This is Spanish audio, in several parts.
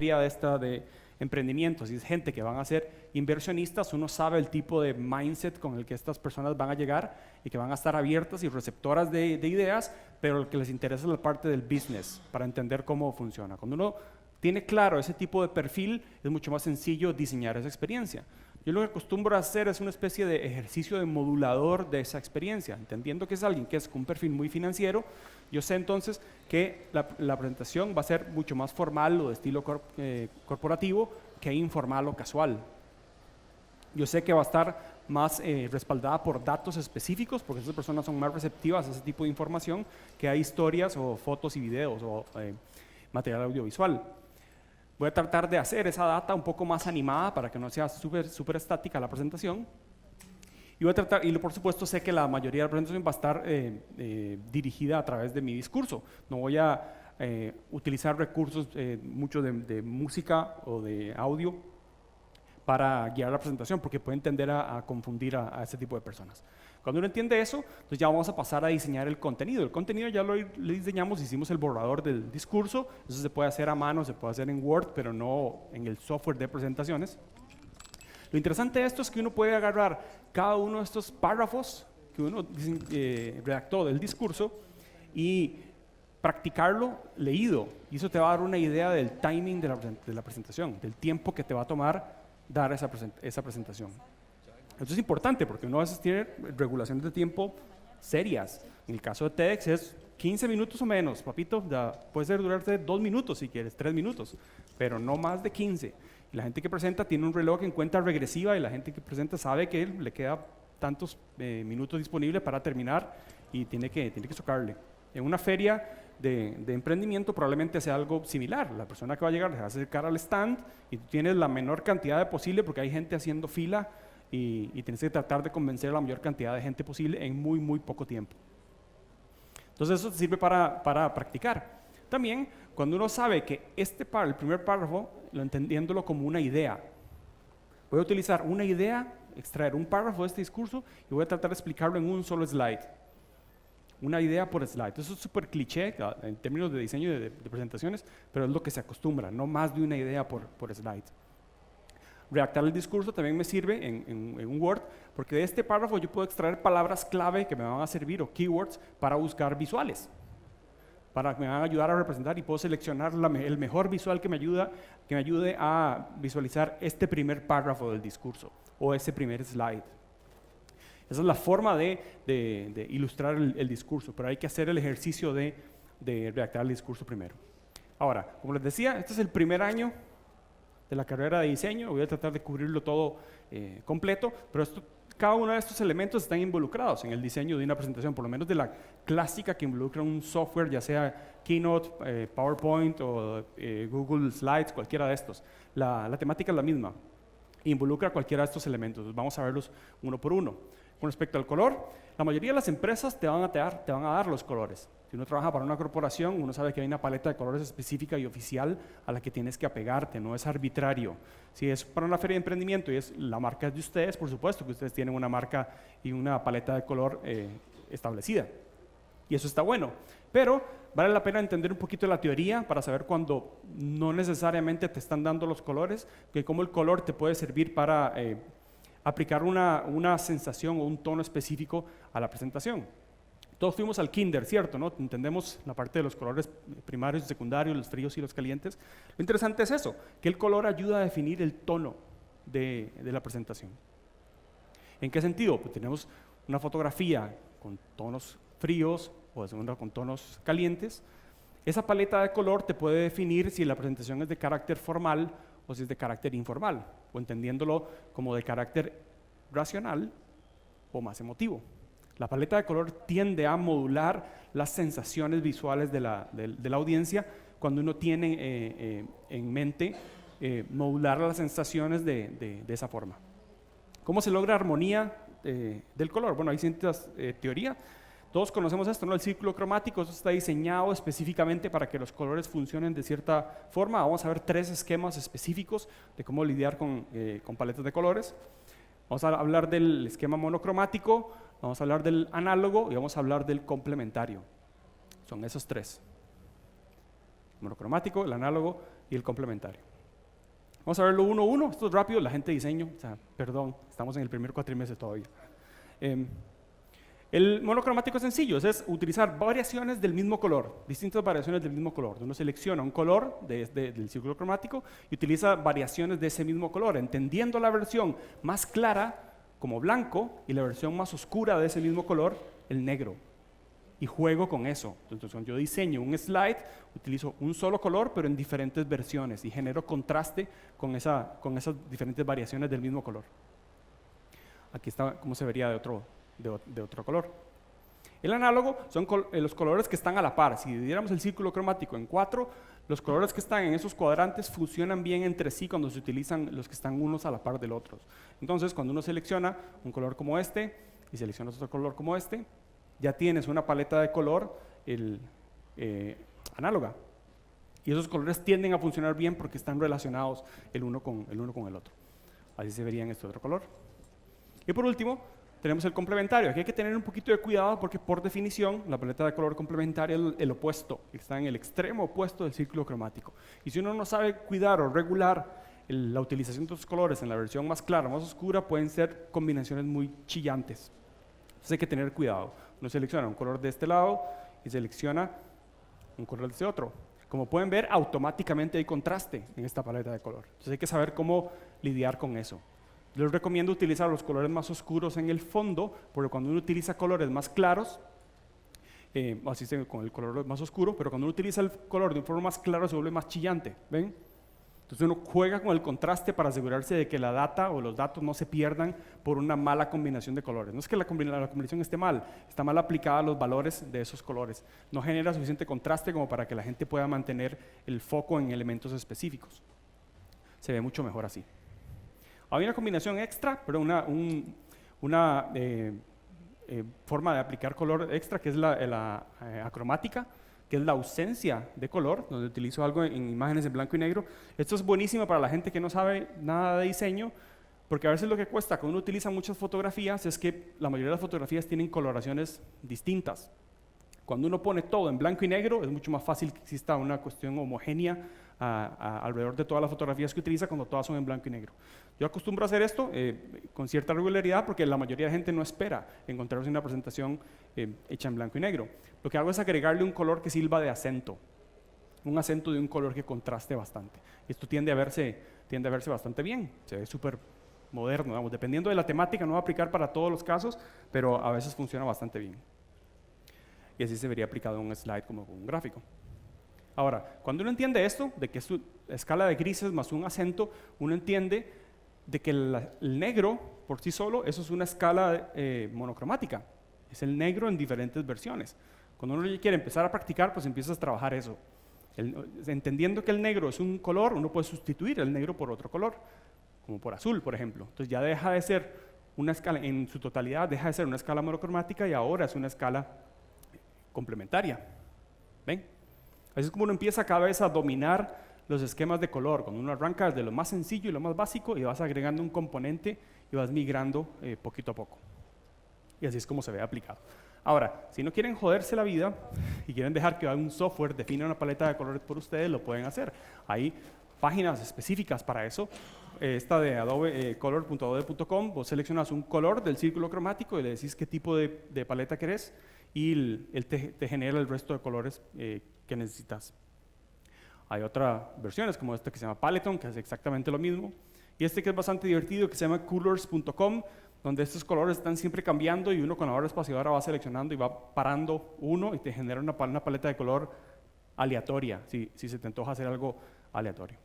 de esta de emprendimientos y es gente que van a ser inversionistas, uno sabe el tipo de mindset con el que estas personas van a llegar y que van a estar abiertas y receptoras de ideas, pero lo que les interesa es la parte del business para entender cómo funciona. Cuando uno tiene claro ese tipo de perfil, es mucho más sencillo diseñar esa experiencia. Yo lo que acostumbro a hacer es una especie de ejercicio de modulador de esa experiencia, entendiendo que es alguien que es con un perfil muy financiero. Yo sé entonces que la presentación va a ser mucho más formal o de estilo corporativo que informal o casual. Yo sé que va a estar más respaldada por datos específicos, porque esas personas son más receptivas a ese tipo de información que a historias o fotos y videos o material audiovisual. Voy a tratar de hacer esa data un poco más animada para que no sea súper estática la presentación. Y voy a tratar, y por supuesto sé que la mayoría de la presentación va a estar dirigida a través de mi discurso. No voy a utilizar recursos mucho de música o de audio para guiar la presentación, porque pueden tender a confundir a ese tipo de personas. Cuando uno entiende eso, entonces ya vamos a pasar a diseñar el contenido. El contenido ya lo diseñamos, hicimos el borrador del discurso, eso se puede hacer a mano, se puede hacer en Word, pero no en el software de presentaciones. Lo interesante de esto es que uno puede agarrar cada uno de estos párrafos que uno redactó del discurso y practicarlo leído, y eso te va a dar una idea del timing de la presentación, del tiempo que te va a tomar dar esa presentación. Esto es importante porque uno a veces tiene regulaciones de tiempo serias. En el caso de TEDx es 15 minutos o menos, papito, ya puede durarte 2 minutos si quieres, 3 minutos, pero no más de 15. Y la gente que presenta tiene un reloj en cuenta regresiva y la gente que presenta sabe que le queda tantos minutos disponibles para terminar y tiene que chocarle. En una feria de emprendimiento probablemente sea algo similar. La persona que va a llegar se va a acercar al stand y tú tienes la menor cantidad de posible porque hay gente haciendo fila y tienes que tratar de convencer a la mayor cantidad de gente posible en muy poco tiempo. Entonces eso te sirve para practicar. También cuando uno sabe que el primer párrafo, entendiéndolo como una idea, voy a utilizar una idea, extraer un párrafo de este discurso y voy a tratar de explicarlo en un solo slide. Una idea por slide. Eso es súper cliché en términos de diseño de presentaciones, pero es lo que se acostumbra, no más de una idea por slide. Redactar el discurso también me sirve en un Word, porque de este párrafo yo puedo extraer palabras clave que me van a servir o keywords para buscar visuales, para que me van a ayudar a representar y puedo seleccionar el mejor visual que me ayude a visualizar este primer párrafo del discurso o ese primer slide. Esa es la forma de ilustrar el discurso, pero hay que hacer el ejercicio de redactar el discurso primero. Ahora, como les decía, este es el primer año de la carrera de diseño, voy a tratar de cubrirlo todo completo, pero cada uno de estos elementos están involucrados en el diseño de una presentación, por lo menos de la clásica que involucra un software, ya sea Keynote, PowerPoint o Google Slides, cualquiera de estos. La temática es la misma, involucra cualquiera de estos elementos, vamos a verlos uno por uno. Con respecto al color, la mayoría de las empresas te van a dar los colores. Si uno trabaja para una corporación, uno sabe que hay una paleta de colores específica y oficial a la que tienes que apegarte, no es arbitrario. Si es para una feria de emprendimiento y la marca es de ustedes, por supuesto que ustedes tienen una marca y una paleta de color establecida. Y eso está bueno, pero vale la pena entender un poquito de la teoría para saber cuando no necesariamente te están dando los colores, que cómo el color te puede servir para aplicar una sensación o un tono específico a la presentación. Todos fuimos al kinder, ¿cierto? ¿No? Entendemos la parte de los colores primarios y secundarios, los fríos y los calientes. Lo interesante es eso, que el color ayuda a definir el tono de la presentación. ¿En qué sentido? Pues tenemos una fotografía con tonos fríos o una con tonos calientes. Esa paleta de color te puede definir si la presentación es de carácter formal o si es de carácter informal, o entendiéndolo como de carácter racional o más emotivo. La paleta de color tiende a modular las sensaciones visuales de la audiencia cuando uno tiene en mente modular las sensaciones de esa forma. ¿Cómo se logra armonía del color? Bueno, hay ciertas teorías. Todos conocemos esto, ¿no? El círculo cromático, eso está diseñado específicamente para que los colores funcionen de cierta forma. Vamos a ver 3 esquemas específicos de cómo lidiar con paletas de colores. Vamos a hablar del esquema monocromático, vamos a hablar del análogo y vamos a hablar del complementario. Son esos 3. Monocromático, el análogo y el complementario. Vamos a verlo uno a uno. Esto es rápido. La gente de diseño, o sea, perdón, estamos en el primer cuatrimestre todavía. El monocromático es sencillo, es utilizar variaciones del mismo color, distintas variaciones del mismo color. Uno selecciona un color del círculo cromático y utiliza variaciones de ese mismo color, entendiendo la versión más clara como blanco y la versión más oscura de ese mismo color, el negro. Y juego con eso. Entonces, cuando yo diseño un slide, utilizo un solo color, pero en diferentes versiones y genero contraste con esas diferentes variaciones del mismo color. Aquí está cómo se vería de otro color. El análogo son los colores que están a la par. Si dividiéramos el círculo cromático en 4, los colores que están en esos cuadrantes funcionan bien entre sí cuando se utilizan los que están unos a la par del otro. Entonces, cuando uno selecciona un color como este y selecciona otro color como este, ya tienes una paleta de color análoga. Y esos colores tienden a funcionar bien porque están relacionados el uno con el otro. Así se vería en este otro color. Y por último, tenemos el complementario. Aquí hay que tener un poquito de cuidado porque por definición la paleta de color complementaria es el opuesto, está en el extremo opuesto del círculo cromático. Y si uno no sabe cuidar o regular la utilización de estos colores en la versión más clara o más oscura, pueden ser combinaciones muy chillantes. Entonces hay que tener cuidado. Uno selecciona un color de este lado y selecciona un color de este otro. Como pueden ver, automáticamente hay contraste en esta paleta de color. Entonces hay que saber cómo lidiar con eso. Les recomiendo utilizar los colores más oscuros en el fondo, porque cuando uno utiliza colores más claros, así se ve con el color más oscuro, pero cuando uno utiliza el color de un forma más clara se vuelve más chillante, ¿ven? Entonces uno juega con el contraste para asegurarse de que la data o los datos no se pierdan por una mala combinación de colores. No es que la combinación esté mal, está mal aplicada a los valores de esos colores. No genera suficiente contraste como para que la gente pueda mantener el foco en elementos específicos. Se ve mucho mejor así. Hay una combinación extra, pero una forma de aplicar color extra que es la acromática, que es la ausencia de color, donde utilizo algo en imágenes en blanco y negro. Esto es buenísimo para la gente que no sabe nada de diseño, porque a veces lo que cuesta cuando uno utiliza muchas fotografías es que la mayoría de las fotografías tienen coloraciones distintas. Cuando uno pone todo en blanco y negro, es mucho más fácil que exista una cuestión homogénea alrededor de todas las fotografías que utiliza cuando todas son en blanco y negro. Yo acostumbro a hacer esto con cierta regularidad porque la mayoría de gente no espera encontrarse una presentación hecha en blanco y negro. Lo que hago es agregarle un color que sirva de acento, un acento de un color que contraste bastante. Esto tiende a verse bastante bien, se ve súper moderno, vamos, dependiendo de la temática, no va a aplicar para todos los casos, pero a veces funciona bastante bien. Y así se vería aplicado en un slide como un gráfico. Ahora, cuando uno entiende esto, de que es una escala de grises más un acento, uno entiende de que el negro por sí solo, eso es una escala monocromática. Es el negro en diferentes versiones. Cuando uno quiere empezar a practicar, pues empiezas a trabajar eso. Entendiendo que el negro es un color, uno puede sustituir el negro por otro color, como por azul, por ejemplo. Entonces ya deja de ser una escala, en su totalidad, deja de ser una escala monocromática y ahora es una escala complementaria. ¿Ven? Así es como uno empieza cada vez a dominar los esquemas de color. Cuando uno arranca desde lo más sencillo y lo más básico y vas agregando un componente y vas migrando poquito a poco. Y así es como se ve aplicado. Ahora, si no quieren joderse la vida y quieren dejar que un software defina una paleta de colores por ustedes, lo pueden hacer. Hay páginas específicas para eso. Esta de color.adobe.com, vos seleccionas un color del círculo cromático y le decís qué tipo de paleta querés y él te genera el resto de colores que necesitas. Hay otras versiones como esta que se llama Paleton, que hace exactamente lo mismo. Y este que es bastante divertido, que se llama colors.com, donde estos colores están siempre cambiando y uno con la barra espaciadora va seleccionando y va parando uno y te genera una paleta de color aleatoria, si se te antoja hacer algo aleatorio.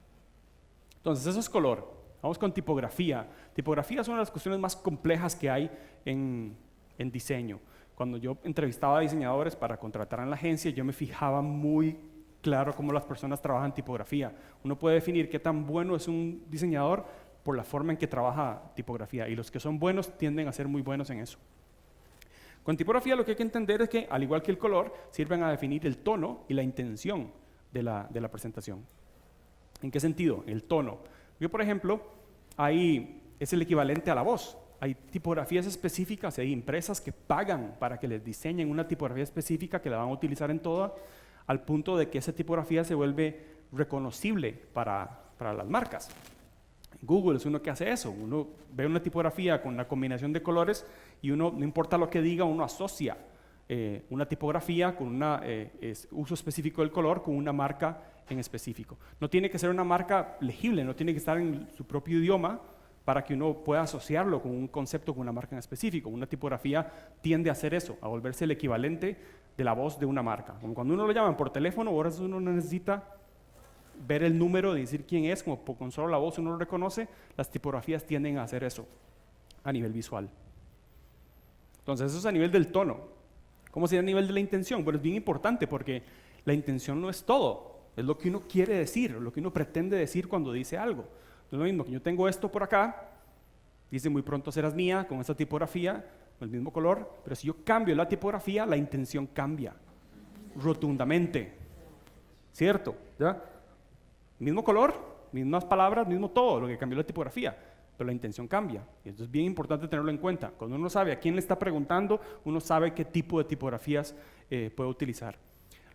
Entonces, eso es color. Vamos con tipografía. Tipografía es una de las cuestiones más complejas que hay en diseño. Cuando yo entrevistaba a diseñadores para contratar en la agencia, yo me fijaba muy claro cómo las personas trabajan tipografía. Uno puede definir qué tan bueno es un diseñador por la forma en que trabaja tipografía, y los que son buenos tienden a ser muy buenos en eso. Con tipografía lo que hay que entender es que, al igual que el color, sirven a definir el tono y la intención de la presentación. ¿En qué sentido? El tono. Yo, por ejemplo, es el equivalente a la voz. Hay tipografías específicas, hay empresas que pagan para que les diseñen una tipografía específica que la van a utilizar en toda, al punto de que esa tipografía se vuelve reconocible para las marcas. Google es uno que hace eso. Uno ve una tipografía con una combinación de colores y uno, no importa lo que diga, uno asocia una tipografía con un uso específico del color con una marca en específico. No tiene que ser una marca legible, no tiene que estar en su propio idioma para que uno pueda asociarlo con un concepto, con una marca en específico. Una tipografía tiende a hacer eso, a volverse el equivalente de la voz de una marca. Como cuando uno lo llama por teléfono, ahora uno no necesita ver el número y decir quién es, como con solo la voz uno lo reconoce. Las tipografías tienden a hacer eso a nivel visual. Entonces eso es a nivel del tono. ¿Cómo sería a nivel de la intención? Bueno, es bien importante porque la intención no es todo, es lo que uno quiere decir, lo que uno pretende decir cuando dice algo. No es lo mismo que yo tengo esto por acá, dice muy pronto serás mía, con esta tipografía, con el mismo color, pero si yo cambio la tipografía, la intención cambia, rotundamente, ¿cierto? ¿Ya? Mismo color, mismas palabras, mismo todo, lo que cambió la tipografía, pero la intención cambia. Y esto es bien importante tenerlo en cuenta. Cuando uno sabe a quién le está preguntando, uno sabe qué tipo de tipografías puede utilizar.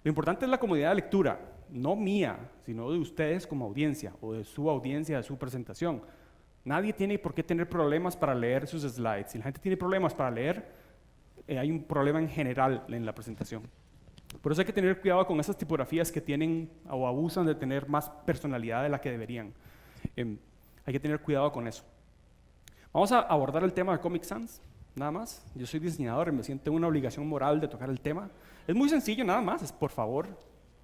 Lo importante es la comodidad de lectura, no mía, sino de ustedes como audiencia, o de su audiencia, de su presentación. Nadie tiene por qué tener problemas para leer sus slides. Si la gente tiene problemas para leer, hay un problema en general en la presentación. Por eso hay que tener cuidado con esas tipografías que tienen o abusan de tener más personalidad de la que deberían. Hay que tener cuidado con eso. Vamos a abordar el tema de Comic Sans, nada más. Yo soy diseñador y me siento una obligación moral de tocar el tema. Es muy sencillo, nada más. Es, por favor,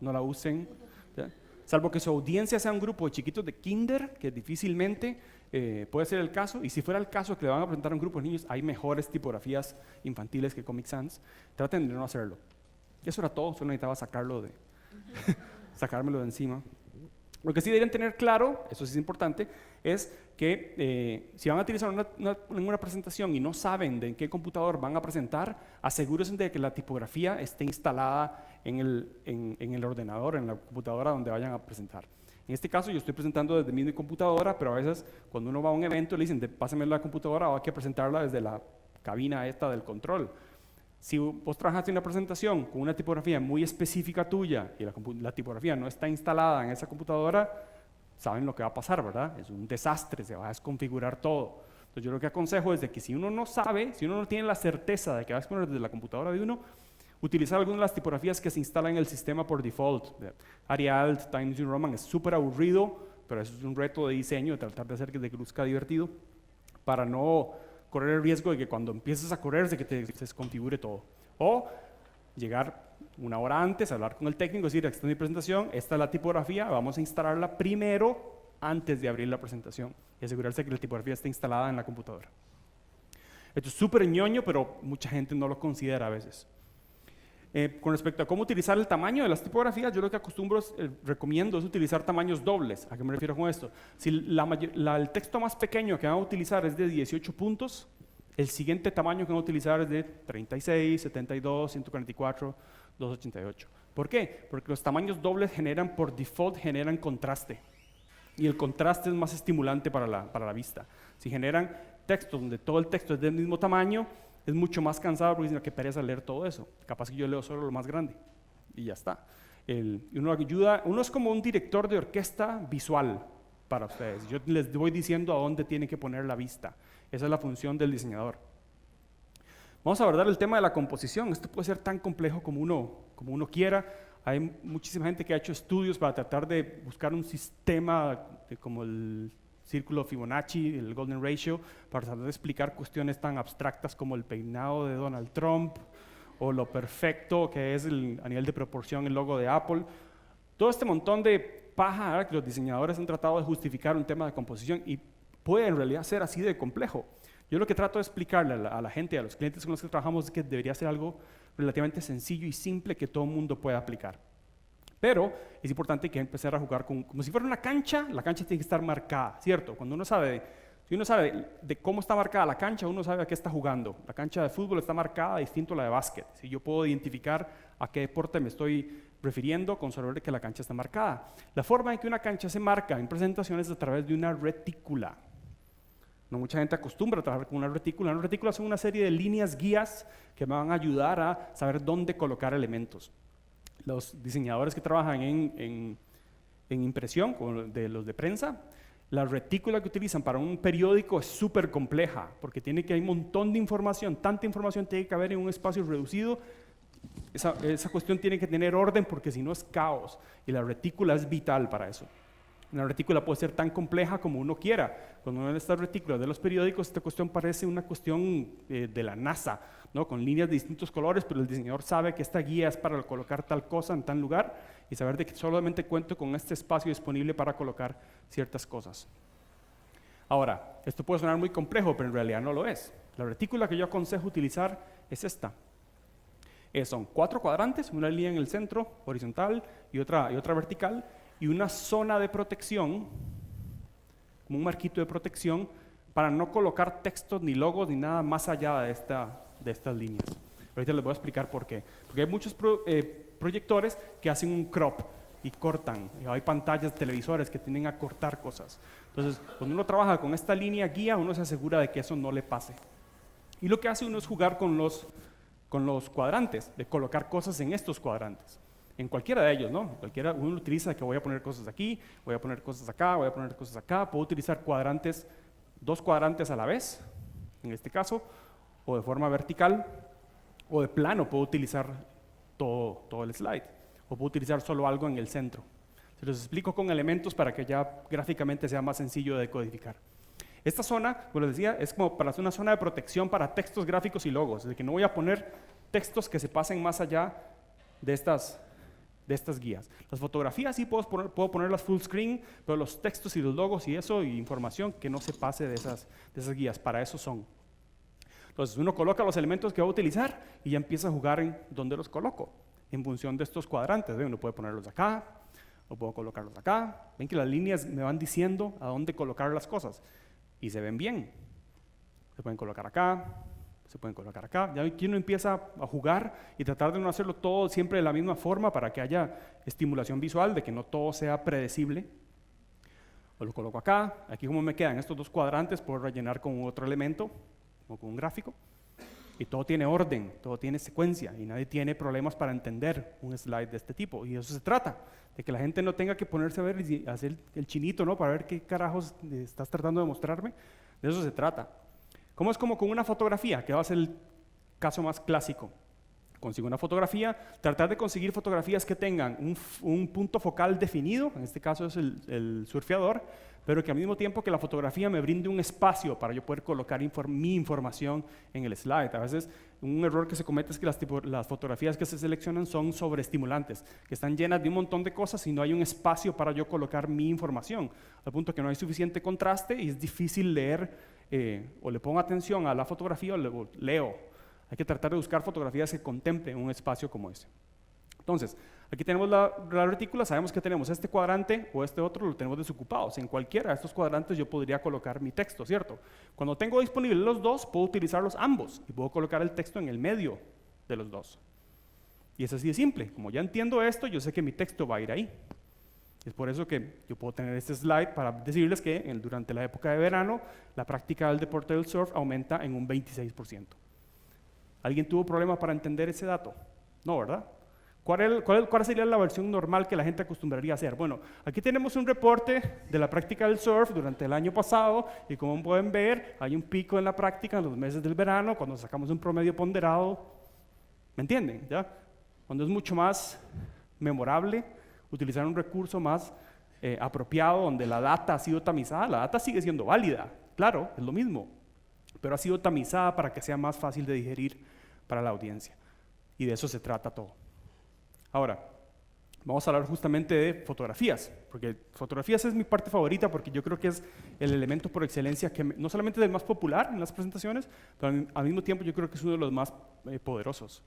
no la usen. ¿Ya? Salvo que su audiencia sea un grupo de chiquitos de kinder, que difícilmente puede ser el caso. Y si fuera el caso que le van a presentar a un grupo de niños, hay mejores tipografías infantiles que Comic Sans. Traten de no hacerlo. Eso era todo, solo necesitaba sacármelo de encima. Lo que sí deberían tener claro, eso sí es importante, es que si van a utilizar una presentación y no saben de en qué computador van a presentar, asegúrense de que la tipografía esté instalada en el ordenador, en la computadora donde vayan a presentar. En este caso yo estoy presentando desde mi computadora, pero a veces cuando uno va a un evento le dicen, pásame la computadora o hay que presentarla desde la cabina esta del control. Si vos trabajaste en una presentación con una tipografía muy específica tuya y la tipografía no está instalada en esa computadora, saben lo que va a pasar, ¿verdad? Es un desastre, se va a desconfigurar todo. Entonces yo lo que aconsejo es de que si uno no sabe, si uno no tiene la certeza de que va a exponer desde la computadora de uno, utilizar algunas de las tipografías que se instalan en el sistema por default. Arial, Times New Roman es súper aburrido, pero eso es un reto de diseño, de tratar de hacer que te luzca divertido, para no correr el riesgo de que cuando empieces a correr se se desconfigure todo. O llegar una hora antes, hablar con el técnico, decir, esta es mi presentación, esta es la tipografía, vamos a instalarla primero antes de abrir la presentación y asegurarse que la tipografía esté instalada en la computadora. Esto es súper ñoño, pero mucha gente no lo considera a veces. Con respecto a cómo utilizar el tamaño de las tipografías, yo lo que recomiendo es utilizar tamaños dobles. ¿A qué me refiero con esto? Si el texto más pequeño que van a utilizar es de 18 puntos, el siguiente tamaño que van a utilizar es de 36, 72, 144, 288. ¿Por qué? Porque los tamaños dobles por default generan contraste. Y el contraste es más estimulante para la vista. Si generan textos donde todo el texto es del mismo tamaño, es mucho más cansado porque dicen que pereza leer todo eso. Capaz que yo leo solo lo más grande y ya está. Uno es como un director de orquesta visual para ustedes. Yo les voy diciendo a dónde tienen que poner la vista. Esa es la función del diseñador. Vamos a abordar el tema de la composición. Esto puede ser tan complejo como uno quiera. Hay muchísima gente que ha hecho estudios para tratar de buscar un sistema como el círculo Fibonacci, el Golden Ratio, para tratar de explicar cuestiones tan abstractas como el peinado de Donald Trump o lo perfecto que es a nivel de proporción el logo de Apple. Todo este montón de paja que los diseñadores han tratado de justificar un tema de composición y puede en realidad ser así de complejo. Yo lo que trato de explicarle a la gente, a los clientes con los que trabajamos, es que debería ser algo relativamente sencillo y simple que todo el mundo pueda aplicar. Pero es importante que empezar a jugar como si fuera una cancha. La cancha tiene que estar marcada, ¿cierto? Cuando si uno sabe de cómo está marcada la cancha, uno sabe a qué está jugando. La cancha de fútbol está marcada distinto a la de básquet. Si yo puedo identificar a qué deporte me estoy refiriendo con solo de que la cancha está marcada. La forma en que una cancha se marca en presentaciones es a través de una retícula. No mucha gente acostumbra a trabajar con una retícula. Una retícula son una serie de líneas guías que me van a ayudar a saber dónde colocar elementos. Los diseñadores que trabajan en impresión, como los de prensa, La retícula que utilizan para un periódico es súper compleja, porque hay un montón de información, tanta información tiene que haber en un espacio reducido. Esa cuestión tiene que tener orden, porque si no es caos, y la retícula es vital para eso. Una retícula puede ser tan compleja como uno quiera. Cuando uno ve estas retículas de los periódicos, esta cuestión parece una cuestión de la NASA, ¿no? Con líneas de distintos colores, pero el diseñador sabe que esta guía es para colocar tal cosa en tal lugar y saber de que solamente cuento con este espacio disponible para colocar ciertas cosas. Ahora, esto puede sonar muy complejo, pero en realidad no lo es. La retícula que yo aconsejo utilizar es esta. Son 4 cuadrantes, una línea en el centro, horizontal, y otra vertical, y una zona de protección, como un marquito de protección, para no colocar textos ni logos ni nada más allá de estas líneas. Ahorita les voy a explicar por qué. Porque hay muchos proyectores que hacen un crop y cortan. Y hay pantallas de televisores que tienden a cortar cosas. Entonces, cuando uno trabaja con esta línea guía, uno se asegura de que eso no le pase. Y lo que hace uno es jugar con los cuadrantes, de colocar cosas en estos cuadrantes. En cualquiera de ellos, ¿no? Cualquiera, uno utiliza que voy a poner cosas aquí, voy a poner cosas acá, voy a poner cosas acá. Puedo utilizar cuadrantes, 2 cuadrantes a la vez, en este caso, o de forma vertical, o de plano puedo utilizar todo el slide, o puedo utilizar solo algo en el centro. Se los explico con elementos para que ya gráficamente sea más sencillo de decodificar. Esta zona, como les decía, es como para hacer una zona de protección para textos, gráficos y logos, es decir, que no voy a poner textos que se pasen más allá de estas guías. Las fotografías sí puedo ponerlas full screen, pero los textos y los logos y eso, y información que no se pase de esas guías, para eso son. Entonces uno coloca los elementos que va a utilizar y ya empieza a jugar en dónde los coloco, en función de estos cuadrantes. Uno puede ponerlos acá, o puedo colocarlos acá. Ven que las líneas me van diciendo a dónde colocar las cosas, y se ven bien. Se pueden colocar acá, se pueden colocar acá. Ya aquí uno empieza a jugar y tratar de no hacerlo todo siempre de la misma forma para que haya estimulación visual, de que no todo sea predecible. O lo coloco acá. Aquí como me quedan estos 2 cuadrantes, puedo rellenar con otro elemento o con un gráfico. Y todo tiene orden, todo tiene secuencia y nadie tiene problemas para entender un slide de este tipo. Y de eso se trata, de que la gente no tenga que ponerse a ver y hacer el chinito, ¿no? Para ver qué carajos estás tratando de mostrarme. De eso se trata. ¿Cómo es como con una fotografía? Que va a ser el caso más clásico. Consigo una fotografía, tratar de conseguir fotografías que tengan un punto focal definido, en este caso es el surfeador, pero que al mismo tiempo que la fotografía me brinde un espacio para yo poder colocar mi información en el slide. A veces un error que se comete es que las fotografías que se seleccionan son sobreestimulantes, que están llenas de un montón de cosas y no hay un espacio para yo colocar mi información, al punto que no hay suficiente contraste y es difícil leer, o le pongo atención a la fotografía o leo. Hay que tratar de buscar fotografías que contemplen un espacio como ese. Entonces, aquí tenemos la retícula, sabemos que tenemos este cuadrante o este otro, lo tenemos desocupados. En cualquiera de estos cuadrantes yo podría colocar mi texto, ¿cierto? Cuando tengo disponibles los dos, puedo utilizarlos ambos y puedo colocar el texto en el medio de los dos. Y es así de simple. Como ya entiendo esto, yo sé que mi texto va a ir ahí. Es por eso que yo puedo tener este slide para decirles que durante la época de verano, la práctica del deporte del surf aumenta en un 26%. ¿Alguien tuvo problema para entender ese dato? No, ¿verdad? ¿Cuál sería la versión normal que la gente acostumbraría a hacer? Bueno, aquí tenemos un reporte de la práctica del surf durante el año pasado y como pueden ver, hay un pico en la práctica en los meses del verano cuando sacamos un promedio ponderado. ¿Me entienden? ¿Ya? Cuando es mucho más memorable utilizar un recurso más apropiado donde la data ha sido tamizada. La data sigue siendo válida, claro, es lo mismo, pero ha sido tamizada para que sea más fácil de digerir para la audiencia. Y de eso se trata todo. Ahora, vamos a hablar justamente de fotografías, porque fotografías es mi parte favorita porque yo creo que es el elemento por excelencia que no solamente es el más popular en las presentaciones, pero al mismo tiempo yo creo que es uno de los más poderosos.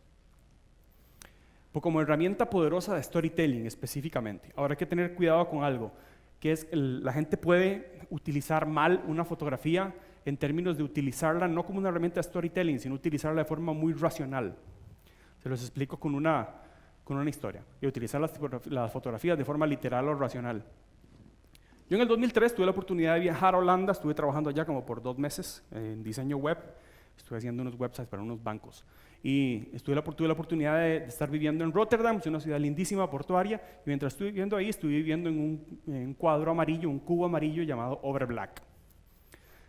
Como herramienta poderosa de storytelling específicamente. Ahora hay que tener cuidado con algo, que es la gente puede utilizar mal una fotografía en términos de utilizarla no como una herramienta de storytelling, sino utilizarla de forma muy racional. Se los explico con una historia. Y utilizar las fotografías de forma literal o racional. Yo en el 2003 tuve la oportunidad de viajar a Holanda, estuve trabajando allá como por 2 meses en diseño web, estuve haciendo unos websites para unos bancos. y tuve la oportunidad de estar viviendo en Rotterdam, es una ciudad lindísima, portuaria, y mientras estuve viviendo ahí, estuve viviendo en un cuadro amarillo, un cubo amarillo llamado Overblack.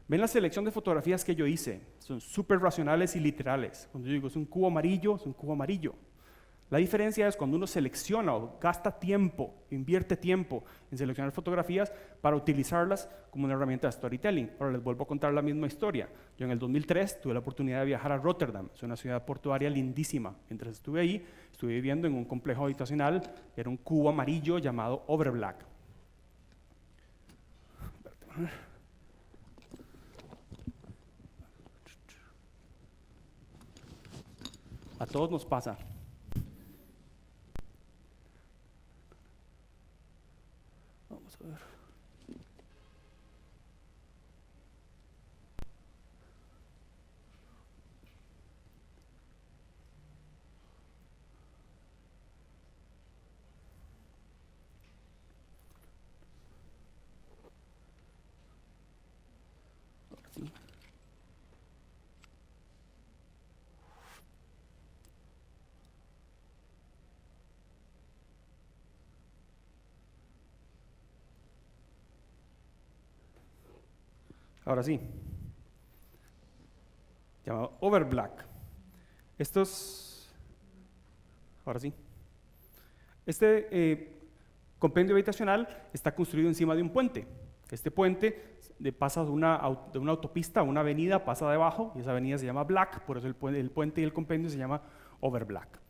Ven la selección de fotografías que yo hice, son súper racionales y literales. Cuando yo digo es un cubo amarillo, es un cubo amarillo. La diferencia es cuando uno selecciona o gasta tiempo, invierte tiempo en seleccionar fotografías para utilizarlas como una herramienta de storytelling. Ahora les vuelvo a contar la misma historia. Yo en el 2003 tuve la oportunidad de viajar a Rotterdam, es una ciudad portuaria lindísima. Mientras estuve ahí, estuve viviendo en un complejo habitacional, era un cubo amarillo llamado Overblack. A todos nos pasa. Vamos a ver. Ahora sí. Ahora sí. Llamado Overblack. Ahora sí. Este compendio habitacional está construido encima de un puente. Este puente pasa de una autopista a una avenida, pasa debajo, y esa avenida se llama Black, por eso el puente y el compendio se llama Overblack.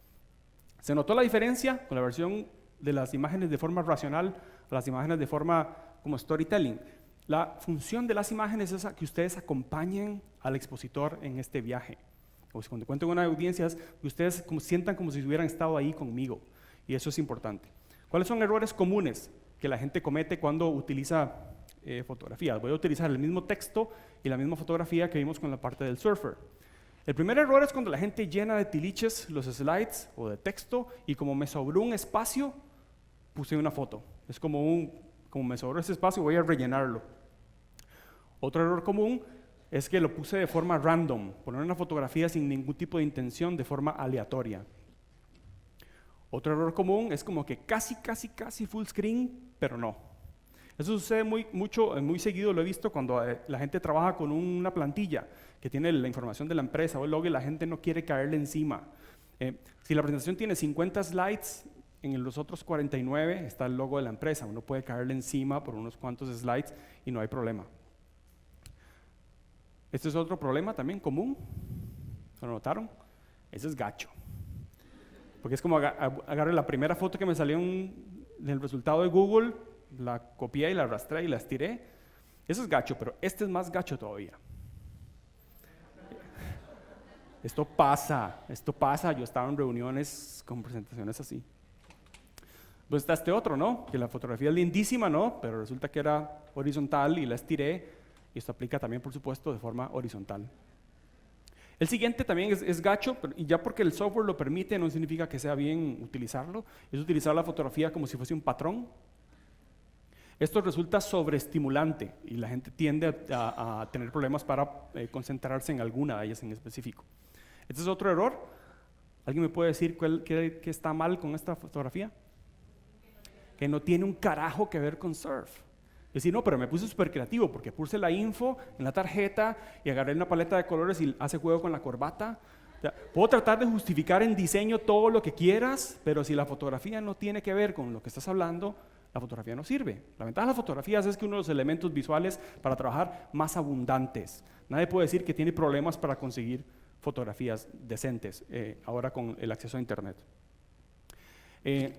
¿Se notó la diferencia con la versión de las imágenes de forma racional a las imágenes de forma como storytelling? La función de las imágenes es que ustedes acompañen al expositor en este viaje. O cuando cuento con una audiencia, que ustedes sientan como si hubieran estado ahí conmigo. Y eso es importante. ¿Cuáles son errores comunes que la gente comete cuando utiliza fotografías? Voy a utilizar el mismo texto y la misma fotografía que vimos con la parte del surfer. El primer error es cuando la gente llena de tiliches los slides o de texto y como me sobró un espacio, puse una foto. Es como me sobró ese espacio, voy a rellenarlo. Otro error común es que lo puse de forma random, poner una fotografía sin ningún tipo de intención, de forma aleatoria. Otro error común es como que casi full screen, pero no. Eso sucede muy seguido, lo he visto cuando la gente trabaja con una plantilla que tiene la información de la empresa o el logo y la gente no quiere caerle encima. Si la presentación tiene 50 slides, en los otros 49 está el logo de la empresa. Uno puede caerle encima por unos cuantos slides y no hay problema. Este es otro problema también común. ¿Lo notaron? Ese es gacho. Porque es como agarré la primera foto que me salió en el resultado de Google, la copié y la arrastré y la estiré. Eso es gacho, pero este es más gacho todavía. Esto pasa. Yo estaba en reuniones con presentaciones así. Pues está este otro, ¿no? Que la fotografía es lindísima, ¿no? Pero resulta que era horizontal y la estiré. Y esto aplica también, por supuesto, de forma horizontal. El siguiente también es gacho, y ya porque el software lo permite, no significa que sea bien utilizarlo. Es utilizar la fotografía como si fuese un patrón. Esto resulta sobreestimulante y la gente tiende a tener problemas para concentrarse en alguna de ellas en específico. Este es otro error. ¿Alguien me puede decir qué está mal con esta fotografía? Que no tiene un carajo que ver con surf. Es decir, no, pero me puse súper creativo porque puse la info en la tarjeta y agarré una paleta de colores y hace juego con la corbata. O sea, puedo tratar de justificar en diseño todo lo que quieras, pero si la fotografía no tiene que ver con lo que estás hablando, la fotografía no sirve. La ventaja de las fotografías es que uno de los elementos visuales para trabajar más abundantes. Nadie puede decir que tiene problemas para conseguir fotografías decentes ahora con el acceso a Internet.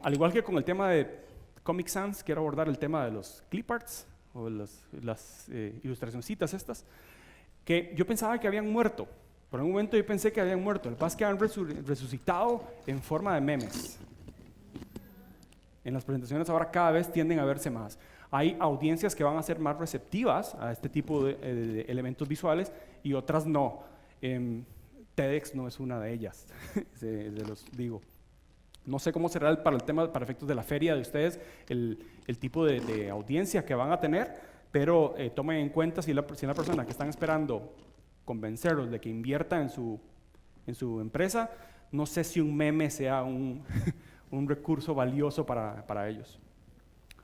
Al igual que con el tema de Comic Sans, quiero abordar el tema de los cliparts o las ilustracioncitas estas, que yo pensaba que habían muerto. Por un momento yo pensé que habían muerto. El pasa es que han resucitado en forma de memes. En las presentaciones ahora cada vez tienden a verse más. Hay audiencias que van a ser más receptivas a este tipo de elementos visuales y otras no. TEDx no es una de ellas, se los digo. No sé cómo será para efectos de la feria de ustedes, el tipo de audiencia que van a tener, pero tomen en cuenta si la persona que están esperando convencerlos de que invierta en su empresa, no sé si un meme sea un recurso valioso para ellos.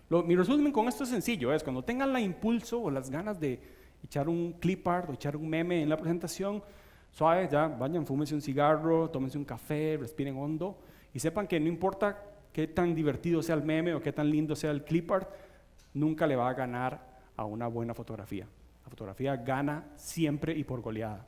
Mi resumen con esto es sencillo, es cuando tengan la impulso o las ganas de echar un clip art o echar un meme en la presentación, suave, ya vayan, fúmense un cigarro, tómense un café, respiren hondo y sepan que no importa qué tan divertido sea el meme o qué tan lindo sea el clip art, nunca le va a ganar a una buena fotografía. La fotografía gana siempre y por goleada.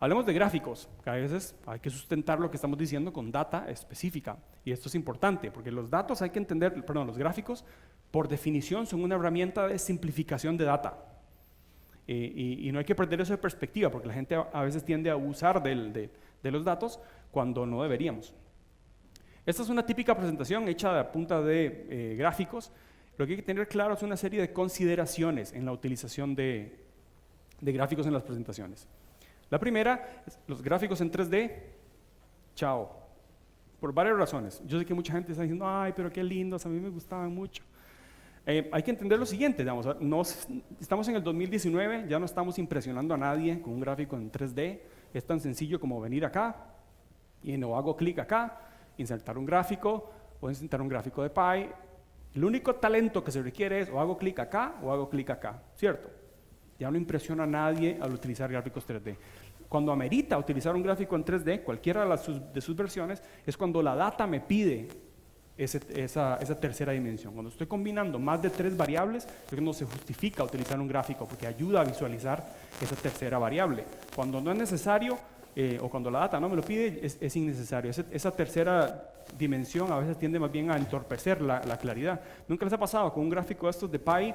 Hablemos de gráficos, que a veces hay que sustentar lo que estamos diciendo con data específica. Y esto es importante, porque los datos hay que entender, los gráficos, por definición, son una herramienta de simplificación de data. Y no hay que perder eso de perspectiva, porque la gente a veces tiende a abusar de los datos cuando no deberíamos. Esta es una típica presentación hecha a punta de gráficos. Lo que hay que tener claro es una serie de consideraciones en la utilización de gráficos en las presentaciones. La primera, los gráficos en 3D, chao, por varias razones. Yo sé que mucha gente está diciendo, ay, pero qué lindos, a mí me gustaban mucho. Hay que entender lo siguiente, estamos en el 2019, ya no estamos impresionando a nadie con un gráfico en 3D. Es tan sencillo como venir acá y no hago clic acá, insertar un gráfico o insertar un gráfico de Pi. El único talento que se requiere es o hago clic acá o hago clic acá, ¿cierto? Ya no impresiona a nadie al utilizar gráficos 3D. Cuando amerita utilizar un gráfico en 3D, cualquiera de sus versiones, es cuando la data me pide esa tercera dimensión. Cuando estoy combinando más de 3 variables, es cuando se justifica utilizar un gráfico, porque ayuda a visualizar esa tercera variable. Cuando no es necesario, o cuando la data no me lo pide, es innecesario. Esa tercera dimensión a veces tiende más bien a entorpecer la claridad. ¿Nunca les ha pasado con un gráfico de estos de Pi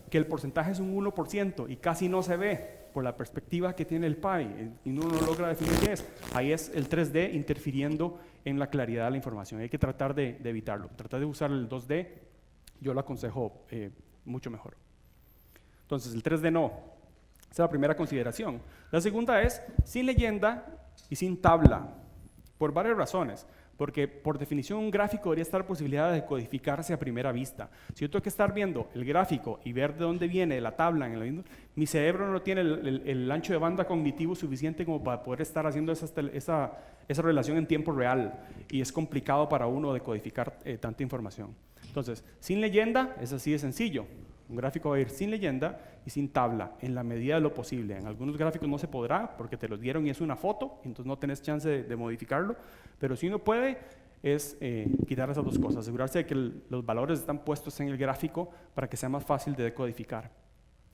que el porcentaje es un 1% y casi no se ve por la perspectiva que tiene el Pi y uno no logra definir qué es? Ahí es el 3D interfiriendo en la claridad de la información. Hay que tratar de evitarlo. Tratar de usar el 2D, yo lo aconsejo mucho mejor. Entonces, el 3D no. Esa es la primera consideración. La segunda es sin leyenda y sin tabla, por varias razones. Porque por definición un gráfico debería estar posibilidad de codificarse a primera vista. Si yo tengo que estar viendo el gráfico y ver de dónde viene la tabla, mi cerebro no tiene el ancho de banda cognitivo suficiente como para poder estar haciendo esa relación en tiempo real. Y es complicado para uno de codificar tanta información. Entonces, sin leyenda es así de sencillo. Un gráfico va a ir sin leyenda y sin tabla, en la medida de lo posible. En algunos gráficos no se podrá, porque te los dieron y es una foto, entonces no tenés chance de modificarlo, pero si uno puede, es quitar esas dos cosas, asegurarse de que los valores están puestos en el gráfico para que sea más fácil de decodificar.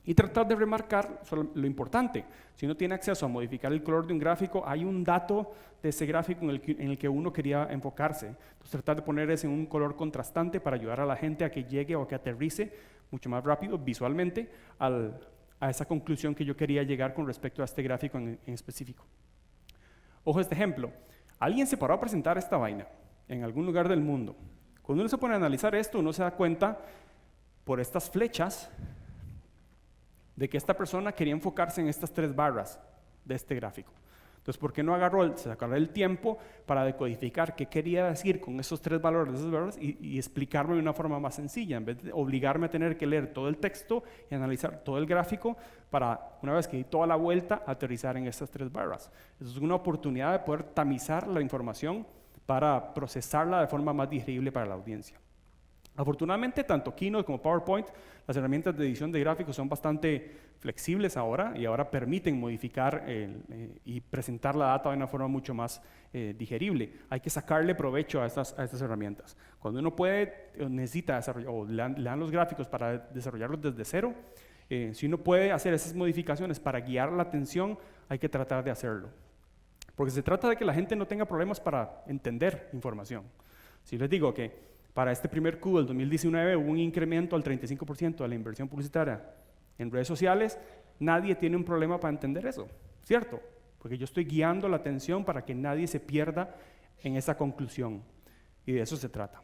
Y tratar de remarcar lo importante. Si uno tiene acceso a modificar el color de un gráfico, hay un dato de ese gráfico en el que uno quería enfocarse. Entonces tratar de poner ese en un color contrastante para ayudar a la gente a que llegue o a que aterrice mucho más rápido visualmente a esa conclusión que yo quería llegar con respecto a este gráfico en específico. Ojo este ejemplo. Alguien se paró a presentar esta vaina en algún lugar del mundo. Cuando uno se pone a analizar esto, uno se da cuenta por estas flechas de que esta persona quería enfocarse en estas 3 barras de este gráfico. Entonces, ¿por qué no sacarle el tiempo para decodificar qué quería decir con esos 3 valores de esas barras y explicarlo de una forma más sencilla, en vez de obligarme a tener que leer todo el texto y analizar todo el gráfico para, una vez que di toda la vuelta, aterrizar en estas 3 barras? Eso es una oportunidad de poder tamizar la información para procesarla de forma más digerible para la audiencia. Afortunadamente, tanto Keynote como PowerPoint, las herramientas de edición de gráficos son bastante flexibles ahora y ahora permiten modificar y presentar la data de una forma mucho más digerible. Hay que sacarle provecho a estas herramientas. Cuando uno puede o necesita desarrollar, o le dan los gráficos para desarrollarlos desde cero, si uno puede hacer esas modificaciones para guiar la atención, hay que tratar de hacerlo. Porque se trata de que la gente no tenga problemas para entender información. Si les digo que para este primer Q del 2019 hubo un incremento al 35% de la inversión publicitaria en redes sociales, nadie tiene un problema para entender eso, ¿cierto? Porque yo estoy guiando la atención para que nadie se pierda en esa conclusión. Y de eso se trata.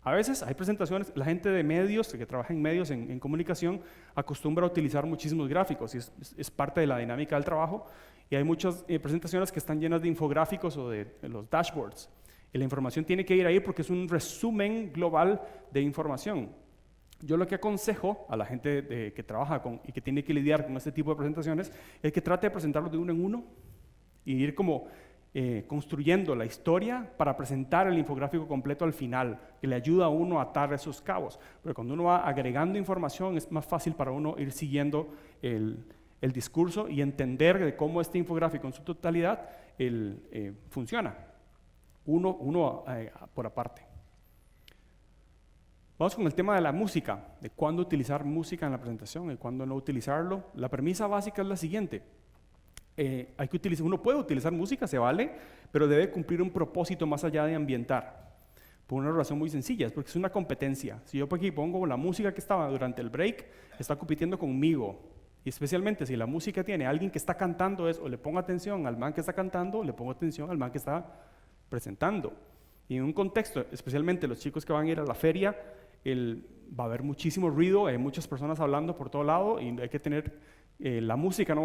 A veces hay presentaciones, la gente de medios, que trabaja en medios, en comunicación, acostumbra a utilizar muchísimos gráficos y es parte de la dinámica del trabajo. Y hay muchas presentaciones que están llenas de infográficos o de los dashboards. Y la información tiene que ir ahí porque es un resumen global de información. Yo lo que aconsejo a la gente que trabaja y que tiene que lidiar con este tipo de presentaciones es que trate de presentarlo de uno en uno y ir como construyendo la historia para presentar el infográfico completo al final, que le ayuda a uno a atar esos cabos. Pero cuando uno va agregando información es más fácil para uno ir siguiendo el discurso y entender de cómo este infográfico en su totalidad funciona, uno por aparte. Vamos con el tema de la música, de cuándo utilizar música en la presentación y cuándo no utilizarlo. La premisa básica es la siguiente. Uno puede utilizar música, se vale, pero debe cumplir un propósito más allá de ambientar. Por una razón muy sencilla, es porque es una competencia. Si yo aquí pongo la música que estaba durante el break, está compitiendo conmigo. Y especialmente si la música tiene a alguien que está cantando, o le pongo atención al man que está cantando, o le pongo atención al man que está presentando. Y en un contexto, especialmente los chicos que van a ir a la feria, va a haber muchísimo ruido, hay muchas personas hablando por todo lado y hay que tener, la música no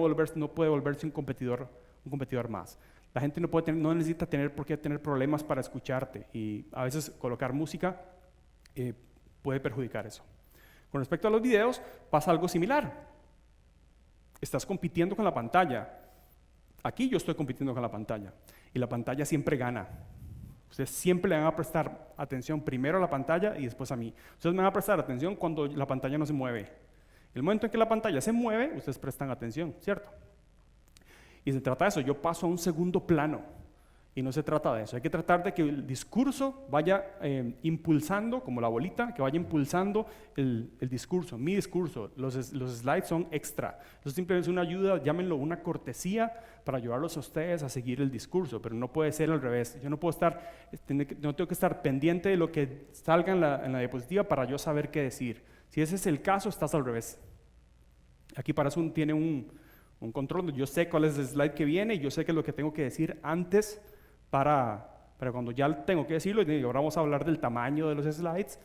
puede volverse un competidor más. La gente no necesita por qué tener problemas para escucharte y a veces colocar música puede perjudicar eso. Con respecto a los videos, pasa algo similar. Estás compitiendo con la pantalla. Aquí yo estoy compitiendo con la pantalla y la pantalla siempre gana. Ustedes siempre le van a prestar atención primero a la pantalla y después a mí. Ustedes me van a prestar atención cuando la pantalla no se mueve. El momento en que la pantalla se mueve, ustedes prestan atención, ¿cierto? Y se trata de eso, yo paso a un segundo plano. Y no se trata de eso, hay que tratar de que el discurso vaya impulsando, como la bolita, que vaya impulsando el discurso, mi discurso. Los slides son extra. Eso simplemente es una ayuda, llámenlo una cortesía para ayudarlos a ustedes a seguir el discurso, pero no puede ser al revés. Yo no tengo que estar pendiente de lo que salga en la diapositiva para yo saber qué decir. Si ese es el caso, estás al revés. Aquí para eso tiene un control, yo sé cuál es el slide que viene y yo sé qué es lo que tengo que decir antes para cuando ya tengo que decirlo, y ahora vamos a hablar del tamaño de los slides,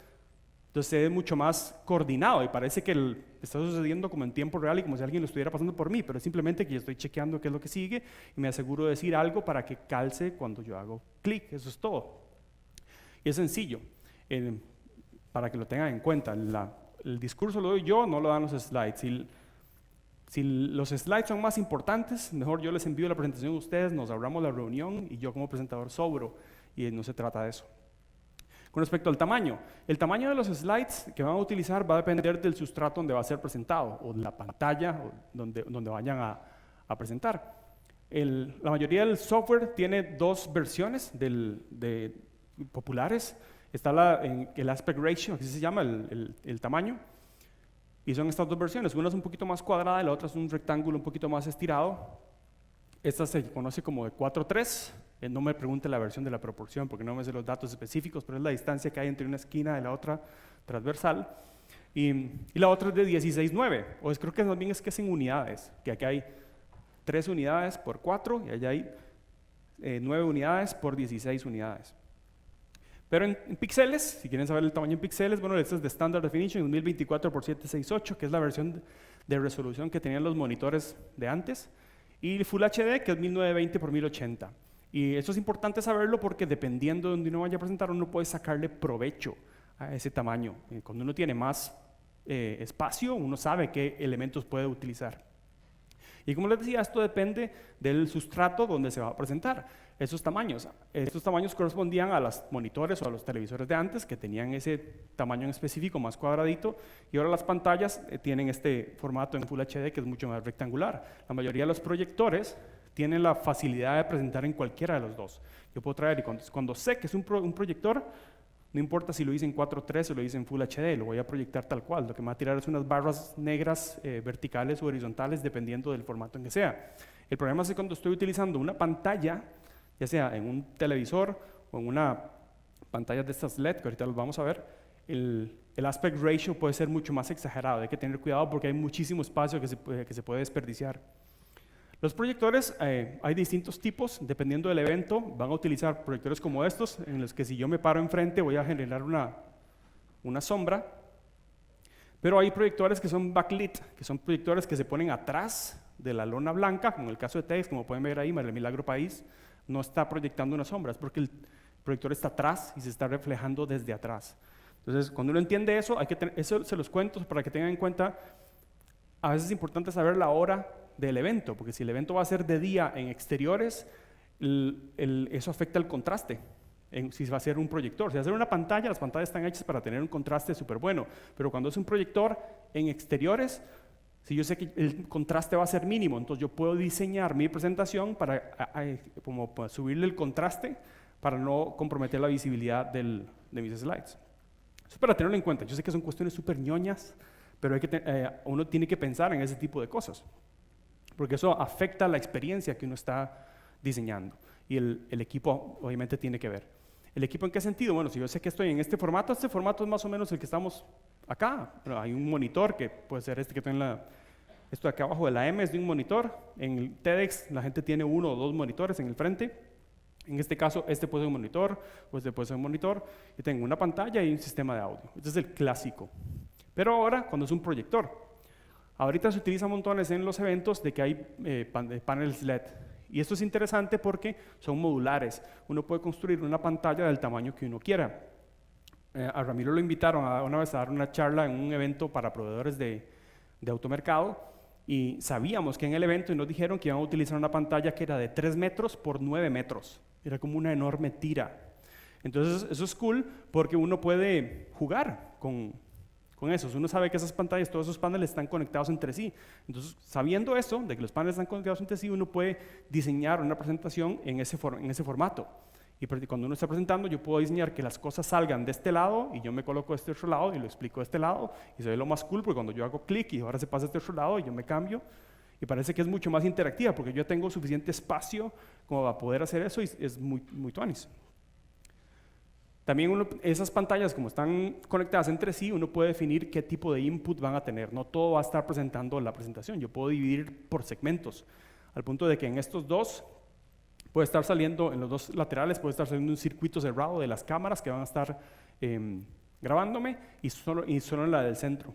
entonces es mucho más coordinado y parece que está sucediendo como en tiempo real y como si alguien lo estuviera pasando por mí, pero es simplemente que yo estoy chequeando qué es lo que sigue y me aseguro de decir algo para que calce cuando yo hago clic, eso es todo. Y es sencillo, para que lo tengan en cuenta, el discurso lo doy yo, no lo dan los slides. Si los slides son más importantes, mejor yo les envío la presentación a ustedes, nos ahorramos la reunión y yo como presentador sobro, y no se trata de eso. Con respecto al tamaño, el tamaño de los slides que van a utilizar va a depender del sustrato donde va a ser presentado, o de la pantalla donde vayan a presentar. La mayoría del software tiene dos versiones populares. Está el aspect ratio, así se llama el tamaño. Y son estas dos versiones, una es un poquito más cuadrada y la otra es un rectángulo un poquito más estirado. Esta se conoce como de 4:3, no me pregunte la versión de la proporción porque no me sé los datos específicos, pero es la distancia que hay entre una esquina y la otra transversal. Y la otra es de 16:9, creo que también es que es en unidades, que aquí hay 3 unidades por 4 y allá hay 9 unidades por 16 unidades. Pero en píxeles, si quieren saber el tamaño en píxeles, bueno, esta es de Standard Definition, 1024 x 768, que es la versión de resolución que tenían los monitores de antes, y Full HD, que es 1920 x 1080. Y eso es importante saberlo porque dependiendo de donde uno vaya a presentar, uno puede sacarle provecho a ese tamaño. Cuando uno tiene más espacio, uno sabe qué elementos puede utilizar. Y como les decía, esto depende del sustrato donde se va a presentar. Estos tamaños correspondían a los monitores o a los televisores de antes que tenían ese tamaño en específico más cuadradito y ahora las pantallas tienen este formato en Full HD que es mucho más rectangular. La mayoría de los proyectores tienen la facilidad de presentar en cualquiera de los dos. Yo puedo traer y cuando sé que es un proyector, no importa si lo hice en 4:3 o lo hice en Full HD, lo voy a proyectar tal cual. Lo que me va a tirar es unas barras negras verticales o horizontales dependiendo del formato en que sea. El problema es que cuando estoy utilizando una pantalla, ya sea en un televisor o en una pantalla de estas LED, que ahorita los vamos a ver, el aspect ratio puede ser mucho más exagerado. Hay que tener cuidado porque hay muchísimo espacio que se puede desperdiciar. Los proyectores, hay distintos tipos, dependiendo del evento, van a utilizar proyectores como estos, en los que si yo me paro enfrente voy a generar una sombra, pero hay proyectores que son backlit, que son proyectores que se ponen atrás de la lona blanca, como en el caso de TEDx, como pueden ver ahí, María Milagro País, no está proyectando una sombra, es porque el proyector está atrás y se está reflejando desde atrás. Entonces, cuando uno entiende eso, eso se los cuento para que tengan en cuenta. A veces es importante saber la hora del evento, porque si el evento va a ser de día en exteriores, eso afecta el contraste. Si va a ser un proyector, si va a ser una pantalla, las pantallas están hechas para tener un contraste súper bueno, pero cuando es un proyector en exteriores, si yo sé que el contraste va a ser mínimo, entonces yo puedo diseñar mi presentación para subirle el contraste para no comprometer la visibilidad de mis slides. Eso es para tenerlo en cuenta. Yo sé que son cuestiones súper ñoñas, pero uno tiene que pensar en ese tipo de cosas, porque eso afecta la experiencia que uno está diseñando, y el equipo obviamente tiene que ver. ¿El equipo en qué sentido? Bueno, si yo sé que estoy en este formato es más o menos el que estamos acá. Bueno, hay un monitor que puede ser este que tengo esto de acá abajo de la M es de un monitor. En el TEDx la gente tiene 1 o 2 monitores en el frente. En este caso, este puede ser un monitor, o este puede ser un monitor, y tengo una pantalla y un sistema de audio. Este es el clásico. Pero ahora, cuando es un proyector, ahorita se utiliza montones en los eventos de que hay paneles LED. Y esto es interesante porque son modulares. Uno puede construir una pantalla del tamaño que uno quiera. A Ramiro lo invitaron una vez a dar una charla en un evento para proveedores de automercado, y sabíamos que en el evento nos dijeron que iban a utilizar una pantalla que era de 3 metros por 9 metros. Era como una enorme tira. Entonces eso es cool porque uno puede jugar con eso. Uno sabe que esas pantallas, todos esos paneles están conectados entre sí. Entonces, sabiendo eso, de que los paneles están conectados entre sí, uno puede diseñar una presentación en ese formato. Y cuando uno está presentando, yo puedo diseñar que las cosas salgan de este lado y yo me coloco de este otro lado y lo explico de este lado, y se ve lo más cool porque cuando yo hago clic y ahora se pasa a este otro lado y yo me cambio, y parece que es mucho más interactiva porque yo tengo suficiente espacio como para poder hacer eso, y es muy tuanis. También esas pantallas, como están conectadas entre sí, uno puede definir qué tipo de input van a tener. No todo va a estar presentando la presentación. Yo puedo dividir por segmentos, al punto de que en estos dos puede estar saliendo, en los dos laterales puede estar saliendo un circuito cerrado de las cámaras que van a estar grabándome, y solo en la del centro.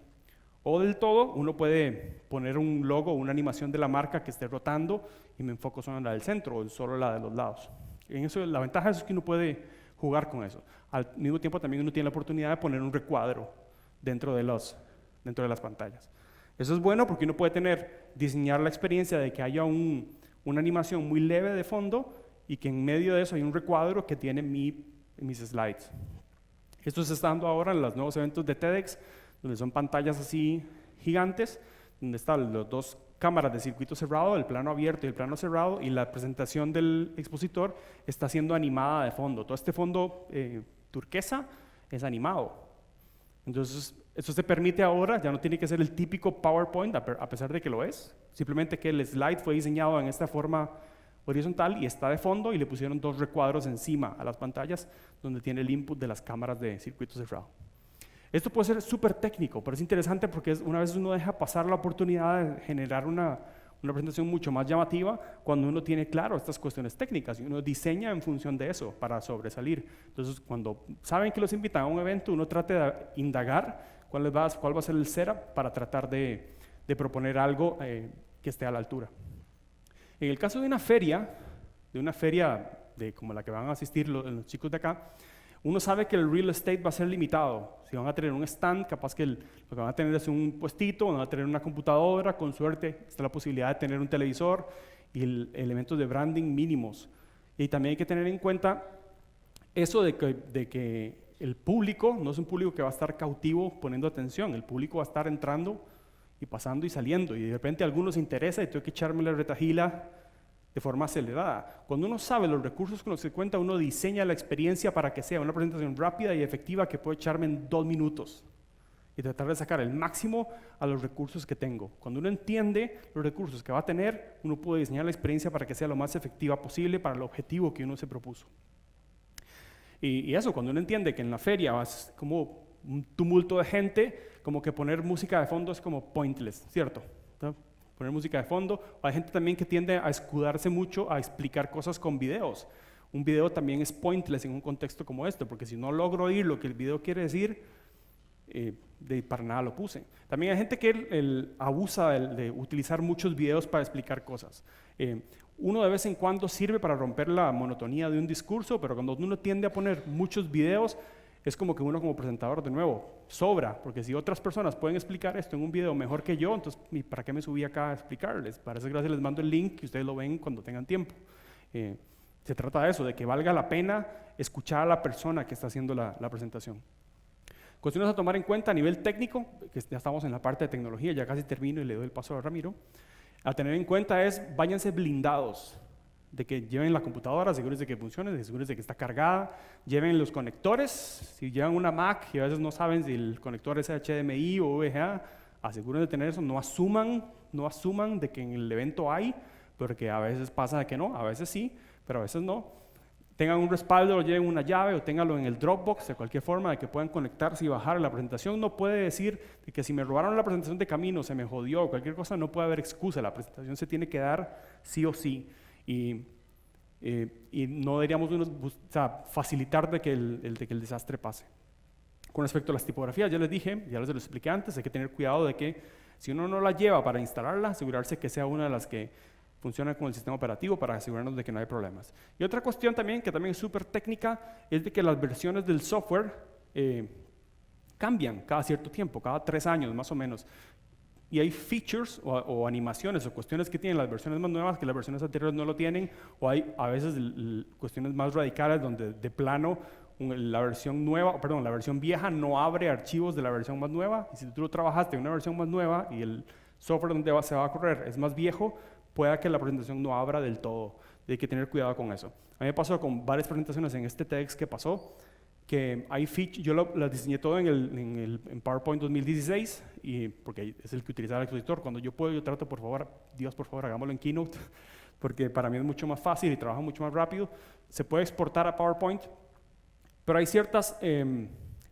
O del todo, uno puede poner un logo o una animación de la marca que esté rotando y me enfoco solo en la del centro o solo en la de los lados. En eso, la ventaja es que uno puede jugar con eso. Al mismo tiempo también uno tiene la oportunidad de poner un recuadro dentro de las pantallas. Eso es bueno porque uno puede diseñar la experiencia de que haya una animación muy leve de fondo y que en medio de eso hay un recuadro que tiene mis slides. Esto se está dando ahora en los nuevos eventos de TEDx, donde son pantallas así gigantes, donde están las dos cámaras de circuito cerrado, el plano abierto y el plano cerrado, y la presentación del expositor está siendo animada de fondo. Todo este fondo turquesa es animado. Entonces, eso se permite ahora, ya no tiene que ser el típico PowerPoint, a pesar de que lo es. Simplemente que el slide fue diseñado en esta forma horizontal y está de fondo, y le pusieron 2 recuadros encima a las pantallas donde tiene el input de las cámaras de circuito cerrado. Esto puede ser súper técnico, pero es interesante porque una vez uno deja pasar la oportunidad de generar una presentación mucho más llamativa cuando uno tiene claro estas cuestiones técnicas y uno diseña en función de eso para sobresalir. Entonces, cuando saben que los invitan a un evento, uno trata de indagar cuál va a ser el setup para tratar de proponer algo que esté a la altura. En el caso de una feria como la que van a asistir los chicos de acá, uno sabe que el real estate va a ser limitado. Si van a tener un stand, capaz que lo que van a tener es un puestito, van a tener una computadora, con suerte está la posibilidad de tener un televisor y elementos de branding mínimos. Y también hay que tener en cuenta eso de que el público no es un público que va a estar cautivo poniendo atención, el público va a estar entrando y pasando y saliendo, y de repente a algunos se interesa y tengo que echarme la retahila de forma acelerada. Cuando uno sabe los recursos con los que cuenta, uno diseña la experiencia para que sea una presentación rápida y efectiva que puedo echarme en 2 minutos y tratar de sacar el máximo a los recursos que tengo. Cuando uno entiende los recursos que va a tener, uno puede diseñar la experiencia para que sea lo más efectiva posible para el objetivo que uno se propuso. Y eso, cuando uno entiende que en la feria es como un tumulto de gente, como que poner música de fondo es como pointless, ¿cierto? ¿No? Poner música de fondo. Hay gente también que tiende a escudarse mucho a explicar cosas con videos. Un video también es pointless en un contexto como este, porque si no logro oír lo que el video quiere decir, para nada lo puse. También hay gente que abusa de utilizar muchos videos para explicar cosas. Uno de vez en cuando sirve para romper la monotonía de un discurso, pero cuando uno tiende a poner muchos videos, es como que uno como presentador, de nuevo, sobra, porque si otras personas pueden explicar esto en un video mejor que yo, entonces, ¿para qué me subí acá a explicarles? Para eso, gracias, les mando el link y ustedes lo ven cuando tengan tiempo. Se trata de eso, de que valga la pena escuchar a la persona que está haciendo la presentación. Cuestiones a tomar en cuenta a nivel técnico, que ya estamos en la parte de tecnología, ya casi termino y le doy el paso a Ramiro. A tener en cuenta es, váyanse blindados, de que lleven la computadora, asegúrense de que funcione, asegúrense de que está cargada, lleven los conectores, si llevan una Mac y a veces no saben si el conector es HDMI o VGA, asegúrense de tener eso, no asuman de que en el evento hay, porque a veces pasa de que no, a veces sí, pero a veces no. Tengan un respaldo, o lleven una llave o ténganlo en el Dropbox de cualquier forma de que puedan conectarse y bajar. La presentación no puede decir de que si me robaron la presentación de camino, se me jodió o cualquier cosa, no puede haber excusa. La presentación se tiene que dar sí o sí. Y no deberíamos facilitar de que el desastre pase. Con respecto a las tipografías, ya les dije, ya les lo expliqué antes, hay que tener cuidado de que si uno no la lleva para instalarla, asegurarse que sea una de las que funciona con el sistema operativo para asegurarnos de que no hay problemas. Y otra cuestión también, que también es súper técnica, es de que las versiones del software cambian cada cierto tiempo, cada 3 años más o menos. Y hay features o animaciones o cuestiones que tienen las versiones más nuevas que las versiones anteriores no lo tienen, o hay a veces cuestiones más radicales donde de plano la versión vieja no abre archivos de la versión más nueva, y si tú lo trabajaste en una versión más nueva y el software donde se va a correr es más viejo, pueda que la presentación no abra del todo. Hay que tener cuidado con eso. A mí me pasó con varias presentaciones en este TEDx que pasó, que hay features, yo las diseñé todo en PowerPoint 2016, porque es el que utilizaba el expositor. Cuando yo puedo, yo trato, por favor, hagámoslo en Keynote, porque para mí es mucho más fácil y trabajo mucho más rápido. Se puede exportar a PowerPoint, pero hay ciertas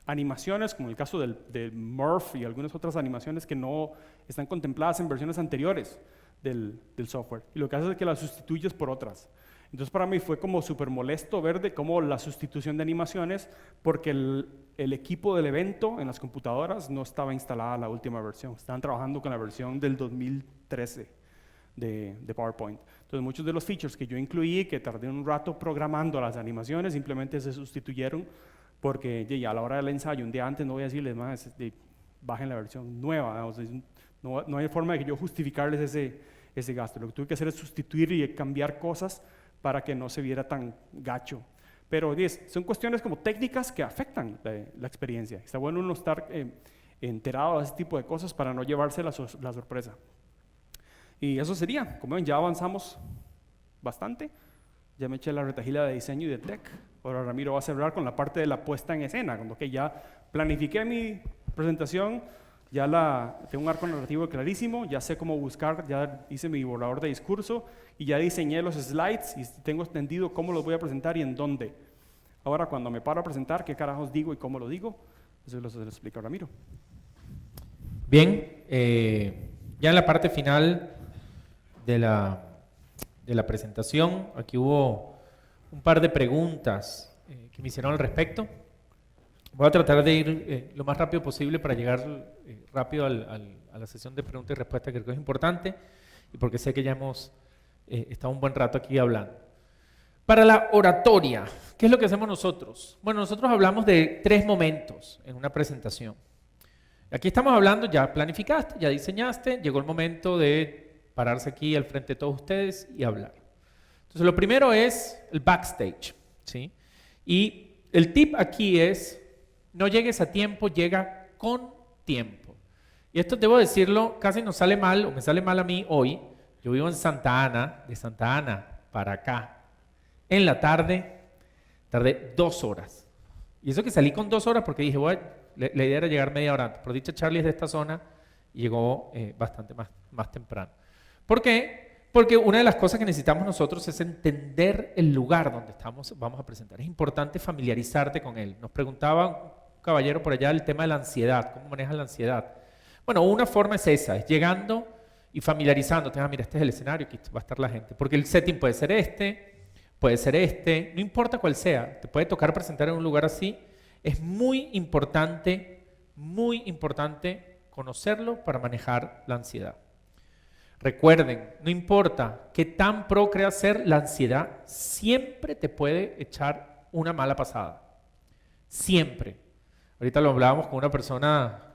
animaciones, como el caso de Murph y algunas otras animaciones que no están contempladas en versiones anteriores del software, y lo que hace es que las sustituyes por otras. Entonces para mí fue como súper molesto ver de cómo la sustitución de animaciones, porque el equipo del evento en las computadoras no estaba instalada la última versión, estaban trabajando con la versión del 2013 de PowerPoint. Entonces muchos de los features que yo incluí, que tardé un rato programando las animaciones, simplemente se sustituyeron, porque ya a la hora del ensayo, un día antes, no voy a decirles más, bajen la versión nueva, o sea, no hay forma de que yo justificarles ese gasto. Lo que tuve que hacer es sustituir y cambiar cosas para que no se viera tan gacho. Pero son cuestiones como técnicas que afectan la experiencia. Está bueno uno estar enterado de ese tipo de cosas para no llevarse la sorpresa. Y eso sería, como ven, ya avanzamos bastante. Ya me eché la retahíla de diseño y de tech. Ahora Ramiro va a cerrar con la parte de la puesta en escena, cuando ya planifiqué mi presentación, ya tengo un arco narrativo clarísimo, ya sé cómo buscar, ya hice mi borrador de discurso y ya diseñé los slides y tengo entendido cómo los voy a presentar y en dónde. Ahora cuando me paro a presentar, ¿qué carajos digo y cómo lo digo? Eso se lo explica Ramiro. Bien, ya en la parte final de la presentación, aquí hubo un par de preguntas que me hicieron al respecto. Voy a tratar de ir lo más rápido posible para llegar rápido a la sesión de preguntas y respuestas, que creo que es importante, y porque sé que ya hemos estado un buen rato aquí hablando. Para la oratoria, ¿qué es lo que hacemos nosotros? Bueno, nosotros hablamos de 3 momentos en una presentación. Aquí estamos hablando, ya planificaste, ya diseñaste, llegó el momento de pararse aquí al frente de todos ustedes y hablar. Entonces, lo primero es el backstage, ¿sí? Y el tip aquí es: no llegues a tiempo, llega con tiempo. Y esto debo decirlo, casi nos sale mal, o me sale mal a mí hoy. Yo vivo en Santa Ana, de Santa Ana para acá. En la tarde, tardé 2 horas. Y eso que salí con 2 horas porque dije, bueno, la idea era llegar media hora antes. Por dicha, Charlie es de esta zona y llegó bastante más temprano. ¿Por qué? Porque una de las cosas que necesitamos nosotros es entender el lugar donde vamos a presentar. Es importante familiarizarte con él. Nos preguntaba un caballero por allá el tema de la ansiedad. ¿Cómo manejas la ansiedad? Bueno, una forma es esa, es llegando y familiarizándote. Mira, este es el escenario, aquí va a estar la gente. Porque el setting puede ser este, no importa cuál sea. Te puede tocar presentar en un lugar así. Es muy importante conocerlo para manejar la ansiedad. Recuerden, no importa qué tan pro creas ser, la ansiedad siempre te puede echar una mala pasada. Siempre. Ahorita lo hablábamos con una persona,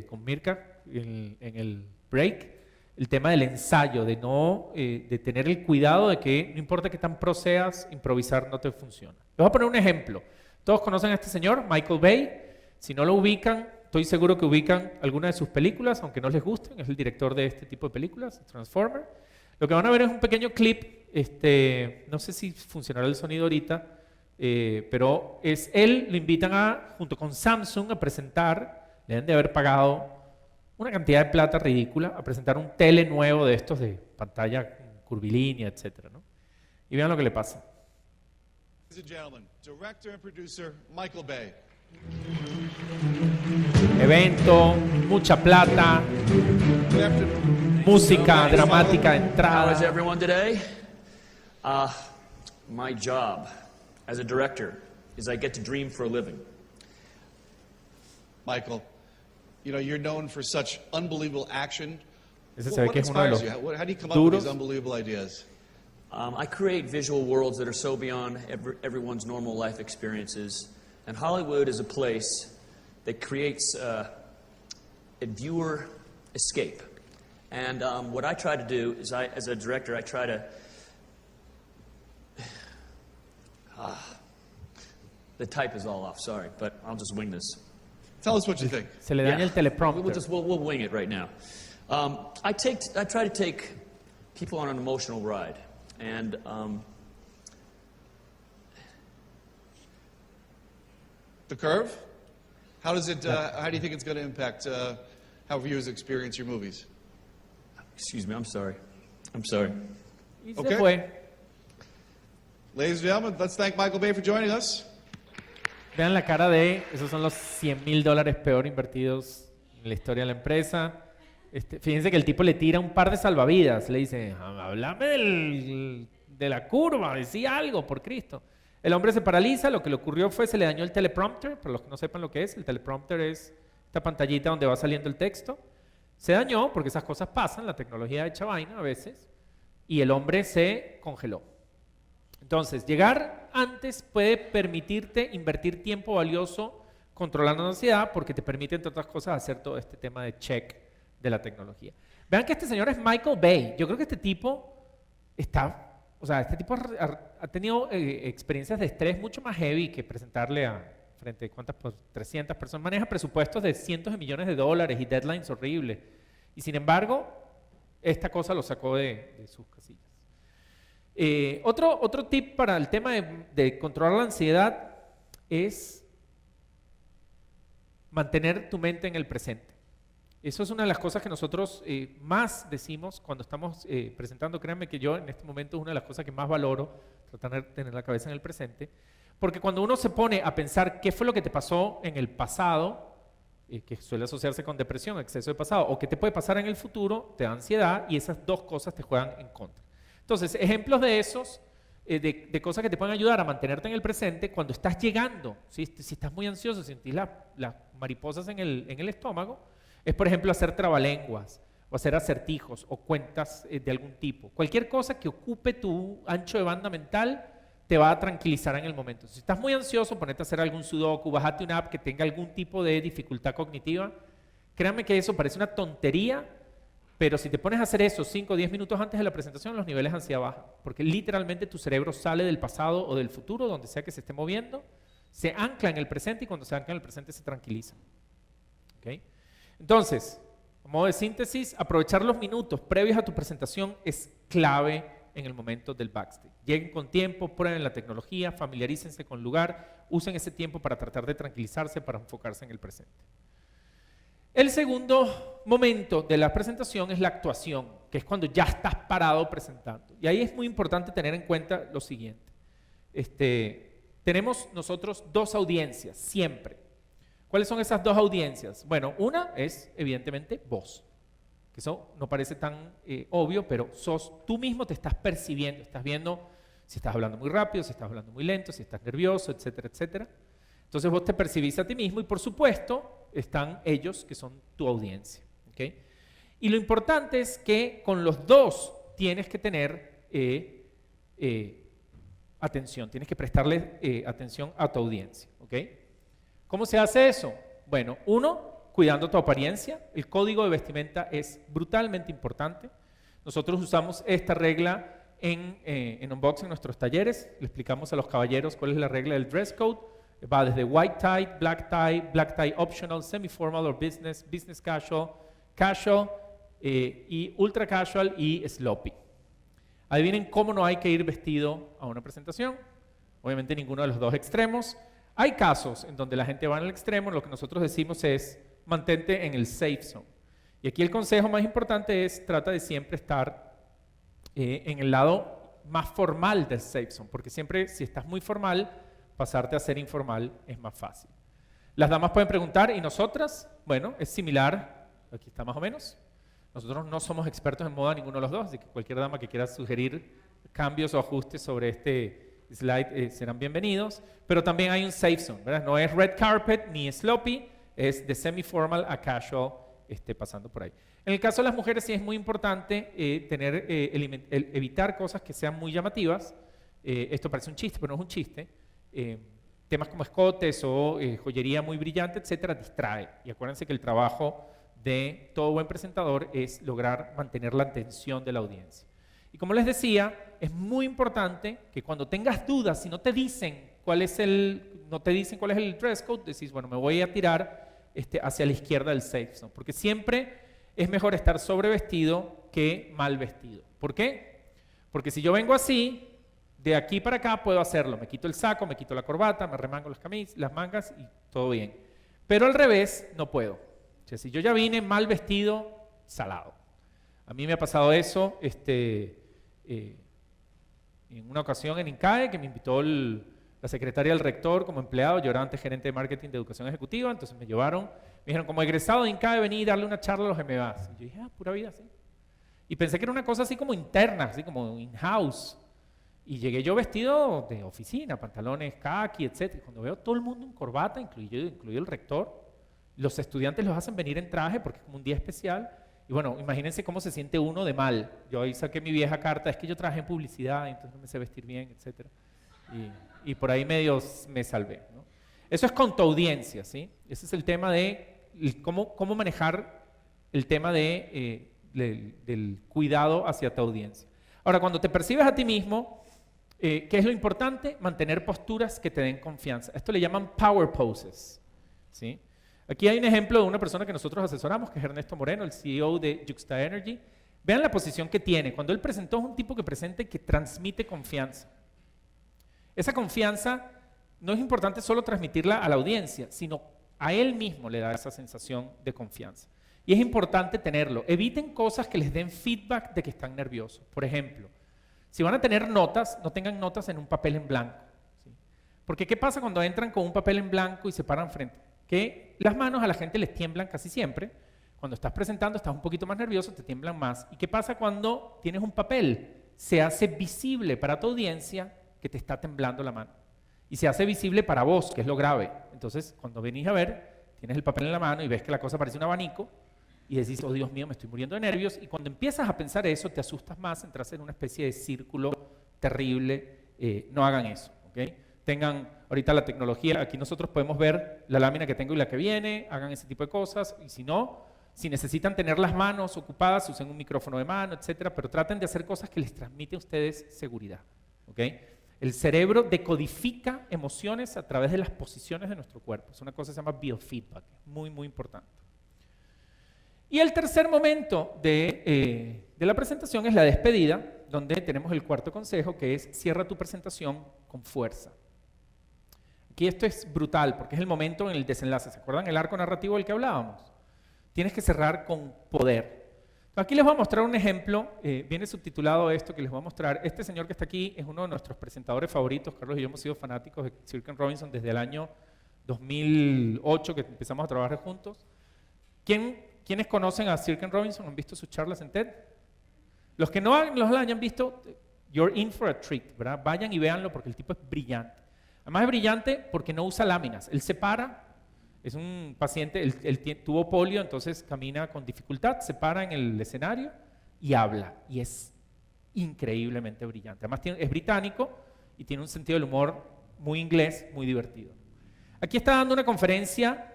con Mirka, en el break, el tema del ensayo, de tener el cuidado de que no importa qué tan pro seas, improvisar no te funciona. Les voy a poner un ejemplo. Todos conocen a este señor, Michael Bay. Si no lo ubican, estoy seguro que ubican alguna de sus películas, aunque no les gusten. Es el director de este tipo de películas, Transformer. Lo que van a ver es un pequeño clip. No sé si funcionará el sonido ahorita, pero es él, lo invitan junto con Samsung a presentar, le deben de haber pagado una cantidad de plata ridícula, a presentar un tele nuevo de estos de pantalla curvilínea, etc., ¿no? Y vean lo que le pasa. Ladies and gentlemen, director and producer Michael Bay. Evento, mucha plata, Good afternoon. música dramática de How is entrada. everyone today? My job as a director is I get to dream for a living. Michael, you know, you're known for such unbelievable action. Ese se ve What que es uno de inspires los you? How do you come up with duros. these unbelievable ideas? I create visual worlds that are so beyond everyone's normal life experiences. And Hollywood is a place that creates a viewer escape. And what I try to do is, as a director, I try to... the type is all off, sorry, but I'll just wing this. Tell us what you think. Se le daña el We'll teleprompter. we'll wing it right now. I try to take people on an emotional ride, and The Curve? How does it? How do you think it's going to impact how viewers experience your movies? excuse me, I'm sorry. I'm sorry. Y se Ok. fue. Ladies and gentlemen, let's thank Michael Bay for joining us. Vean la cara de, esos son los $100,000 peor invertidos en la historia de la empresa. Fíjense que el tipo le tira un par de salvavidas, le dice, háblame de la curva, decía algo, por Cristo. El hombre se paraliza, lo que le ocurrió fue, se le dañó el teleprompter, para los que no sepan lo que es, el teleprompter es esta pantallita donde va saliendo el texto. Se dañó, porque esas cosas pasan, la tecnología echa vaina a veces, y el hombre se congeló. Entonces, llegar antes puede permitirte invertir tiempo valioso controlando la ansiedad porque te permite, entre otras cosas, hacer todo este tema de check de la tecnología. Vean que este señor es Michael Bay. Yo creo que este tipo ha tenido experiencias de estrés mucho más heavy que presentarle frente a ¿cuántas? 300 personas. Maneja presupuestos de cientos de millones de dólares y deadlines horribles. Y sin embargo, esta cosa lo sacó de sus casillas. Otro tip para el tema de controlar la ansiedad es mantener tu mente en el presente. Eso es una de las cosas que nosotros más decimos cuando estamos presentando. Créanme que yo en este momento es una de las cosas que más valoro, tratar de tener la cabeza en el presente, porque cuando uno se pone a pensar qué fue lo que te pasó en el pasado, que suele asociarse con depresión, exceso de pasado, o qué te puede pasar en el futuro, te da ansiedad y esas dos cosas te juegan en contra. Entonces, ejemplos de esos, de cosas que te pueden ayudar a mantenerte en el presente cuando estás llegando, ¿sí? Si estás muy ansioso, si sentís las mariposas en el estómago, es por ejemplo hacer trabalenguas, o hacer acertijos, o cuentas de algún tipo. Cualquier cosa que ocupe tu ancho de banda mental te va a tranquilizar en el momento. Si estás muy ansioso, ponete a hacer algún sudoku, bájate una app que tenga algún tipo de dificultad cognitiva. Créanme que eso parece una tontería, pero si te pones a hacer eso 5 o 10 minutos antes de la presentación, los niveles de ansiedad bajan, porque literalmente tu cerebro sale del pasado o del futuro, donde sea que se esté moviendo, se ancla en el presente y cuando se ancla en el presente se tranquiliza. ¿Okay? Entonces, a modo de síntesis, aprovechar los minutos previos a tu presentación es clave en el momento del backstage. Lleguen con tiempo, prueben la tecnología, familiarícense con el lugar, usen ese tiempo para tratar de tranquilizarse, para enfocarse en el presente. El segundo momento de la presentación es la actuación, que es cuando ya estás parado presentando. Y ahí es muy importante tener en cuenta lo siguiente. Tenemos nosotros dos audiencias, siempre. ¿Cuáles son esas dos audiencias? Bueno, una es, evidentemente, vos. Que eso no parece tan obvio, pero tú mismo te estás percibiendo, estás viendo si estás hablando muy rápido, si estás hablando muy lento, si estás nervioso, etcétera, etcétera. Entonces vos te percibís a ti mismo y por supuesto están ellos que son tu audiencia. ¿Okay? Y lo importante es que con los dos tienes que tener atención, tienes que prestarle atención a tu audiencia. ¿Okay? ¿Cómo se hace eso? Bueno, uno, cuidando tu apariencia. El código de vestimenta es brutalmente importante. Nosotros usamos esta regla en Unboxing, en nuestros talleres. Le explicamos a los caballeros cuál es la regla del dress code. Va desde white tie, black tie optional, semi-formal or business, business casual, casual y ultra casual y sloppy. Adivinen cómo no hay que ir vestido a una presentación. Obviamente ninguno de los dos extremos. Hay casos en donde la gente va en el extremo, lo que nosotros decimos es mantente en el safe zone. Y aquí el consejo más importante es trata de siempre estar en el lado más formal del safe zone, porque siempre si estás muy formal, pasarte a ser informal es más fácil. Las damas pueden preguntar, ¿y nosotras? Bueno, es similar, aquí está más o menos. Nosotros no somos expertos en moda ninguno de los dos, así que cualquier dama que quiera sugerir cambios o ajustes sobre este slide serán bienvenidos, pero también hay un safe zone, ¿verdad? No es red carpet ni sloppy, es de semi-formal a casual pasando por ahí. En el caso de las mujeres sí es muy importante evitar cosas que sean muy llamativas. Esto parece un chiste, pero no es un chiste. Temas como escotes o joyería muy brillante, etcétera, distrae. Y acuérdense que el trabajo de todo buen presentador es lograr mantener la atención de la audiencia. Y como les decía, es muy importante que cuando tengas dudas, si no te dicen cuál es el dress code, decís, bueno, me voy a tirar hacia la izquierda del safe zone, porque siempre es mejor estar sobrevestido que mal vestido. ¿Por qué? Porque si yo vengo así, de aquí para acá puedo hacerlo, me quito el saco, me quito la corbata, me remango las mangas y todo bien. Pero al revés, no puedo. O sea, si yo ya vine mal vestido, salado. A mí me ha pasado eso, en una ocasión en INCAE, que me invitó la secretaria del rector como empleado, yo era antes gerente de marketing de educación ejecutiva, entonces me llevaron, me dijeron, como egresado de INCAE, vení a darle una charla a los MBAs. Y yo dije, pura vida, sí. Y pensé que era una cosa así como interna, así como in-house. Y llegué yo vestido de oficina, pantalones khaki, etc. Y cuando veo todo el mundo en corbata, incluido el rector, los estudiantes los hacen venir en traje porque es como un día especial. Y bueno, imagínense cómo se siente uno de mal. Yo ahí saqué mi vieja carta, es que yo trabajé en publicidad, entonces no me sé vestir bien, etc. Y por ahí medio me salvé, ¿no? Eso es con tu audiencia, ¿sí? Ese es el tema de cómo manejar el tema del cuidado hacia tu audiencia. Ahora, cuando te percibes a ti mismo, ¿qué es lo importante? Mantener posturas que te den confianza. Esto le llaman power poses, ¿sí? Aquí hay un ejemplo de una persona que nosotros asesoramos, que es Ernesto Moreno, el CEO de Juxta Energy. Vean la posición que tiene. Cuando él presentó, es un tipo que presenta y que transmite confianza. Esa confianza no es importante solo transmitirla a la audiencia, sino a él mismo le da esa sensación de confianza. Y es importante tenerlo. Eviten cosas que les den feedback de que están nerviosos. Por ejemplo, si van a tener notas, no tengan notas en un papel en blanco, ¿sí? Porque ¿qué pasa cuando entran con un papel en blanco y se paran frente? Que las manos a la gente les tiemblan casi siempre. Cuando estás presentando estás un poquito más nervioso, te tiemblan más. ¿Y qué pasa cuando tienes un papel? Se hace visible para tu audiencia que te está temblando la mano. Y se hace visible para vos, que es lo grave. Entonces, cuando venís a ver, tienes el papel en la mano y ves que la cosa parece un abanico y decís, oh Dios mío, me estoy muriendo de nervios. Y cuando empiezas a pensar eso, te asustas más, entras en una especie de círculo terrible. No hagan eso, ¿ok? Tengan ahorita la tecnología, aquí nosotros podemos ver la lámina que tengo y la que viene, hagan ese tipo de cosas, y si no, si necesitan tener las manos ocupadas, usen un micrófono de mano, etcétera, pero traten de hacer cosas que les transmiten a ustedes seguridad, ¿ok? El cerebro decodifica emociones a través de las posiciones de nuestro cuerpo, es una cosa que se llama biofeedback, muy, muy importante. Y el tercer momento de la presentación es la despedida, donde tenemos el cuarto consejo, que es cierra tu presentación con fuerza. Aquí esto es brutal, porque es el momento en el desenlace. ¿Se acuerdan el arco narrativo del que hablábamos? Tienes que cerrar con poder. Aquí les voy a mostrar un ejemplo, viene subtitulado esto que les voy a mostrar. Este señor que está aquí es uno de nuestros presentadores favoritos. Carlos y yo hemos sido fanáticos de Sir Ken Robinson desde el año 2008 que empezamos a trabajar juntos. ¿Quiénes conocen a Sir Ken Robinson? ¿Han visto sus charlas en TED? Los que no los hayan visto, you're in for a treat, ¿verdad? Vayan y véanlo porque el tipo es brillante. Además es brillante porque no usa láminas. Él se para, es un paciente, él tuvo polio, entonces camina con dificultad, se para en el escenario y habla. Y es increíblemente brillante. Además es británico y tiene un sentido del humor muy inglés, muy divertido. Aquí está dando una conferencia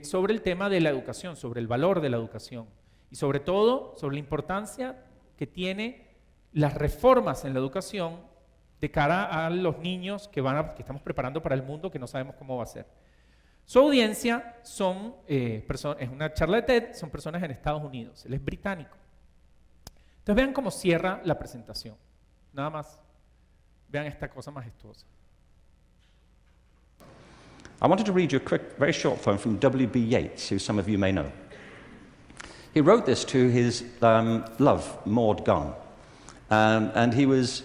sobre el tema de la educación, sobre el valor de la educación y sobre todo sobre la importancia que tiene las reformas en la educación de cara a los niños que estamos preparando para el mundo que no sabemos cómo va a ser. Su audiencia es una charla de TED, son personas en Estados Unidos, él es británico. Entonces vean cómo cierra la presentación, nada más, vean esta cosa majestuosa. I wanted to read you a quick, very short poem from W.B. Yeats, who some of you may know. He wrote this to his love, Maud Gonne, and he was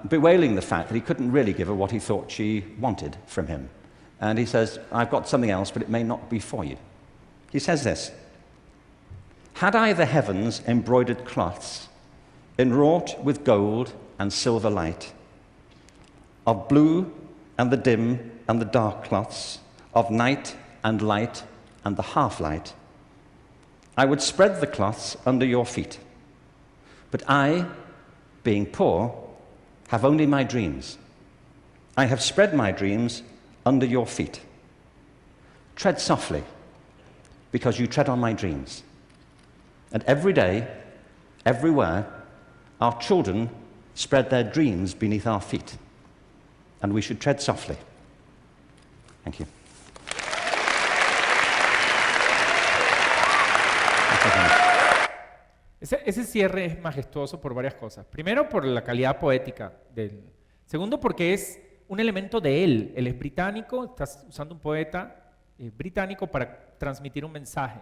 bewailing the fact that he couldn't really give her what he thought she wanted from him. And he says, I've got something else, but it may not be for you. He says this, had I the heavens embroidered cloths, enwrought with gold and silver light, of blue and the dim and the dark cloths, of night and light and the half-light, I would spread the cloths under your feet. But I, being poor, have only my dreams. I have spread my dreams under your feet. Tread softly, because you tread on my dreams. And every day, everywhere, our children spread their dreams beneath our feet. And we should tread softly. Thank you. Ese cierre es majestuoso por varias cosas. Primero, por la calidad poética del. Segundo, porque es un elemento de él. Él es británico, estás usando un poeta británico para transmitir un mensaje.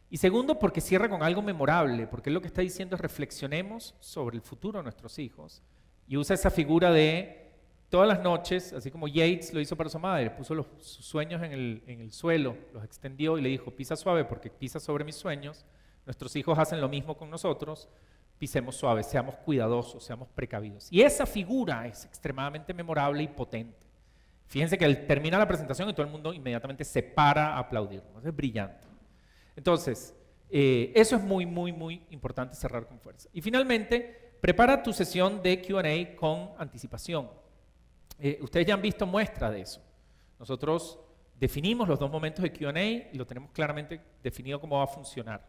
Y segundo, porque cierra con algo memorable, porque él lo que está diciendo es reflexionemos sobre el futuro de nuestros hijos. Y usa esa figura de todas las noches, así como Yeats lo hizo para su madre, puso sus sueños en el suelo, los extendió y le dijo, pisa suave porque pisa sobre mis sueños. Nuestros hijos hacen lo mismo con nosotros, pisemos suave, seamos cuidadosos, seamos precavidos. Y esa figura es extremadamente memorable y potente. Fíjense que él termina la presentación y todo el mundo inmediatamente se para a aplaudirlo. Es brillante. Entonces, eso es muy, muy, muy importante cerrar con fuerza. Y finalmente, prepara tu sesión de Q&A con anticipación. Ustedes ya han visto muestra de eso. Nosotros definimos los 2 momentos de Q&A y lo tenemos claramente definido cómo va a funcionar.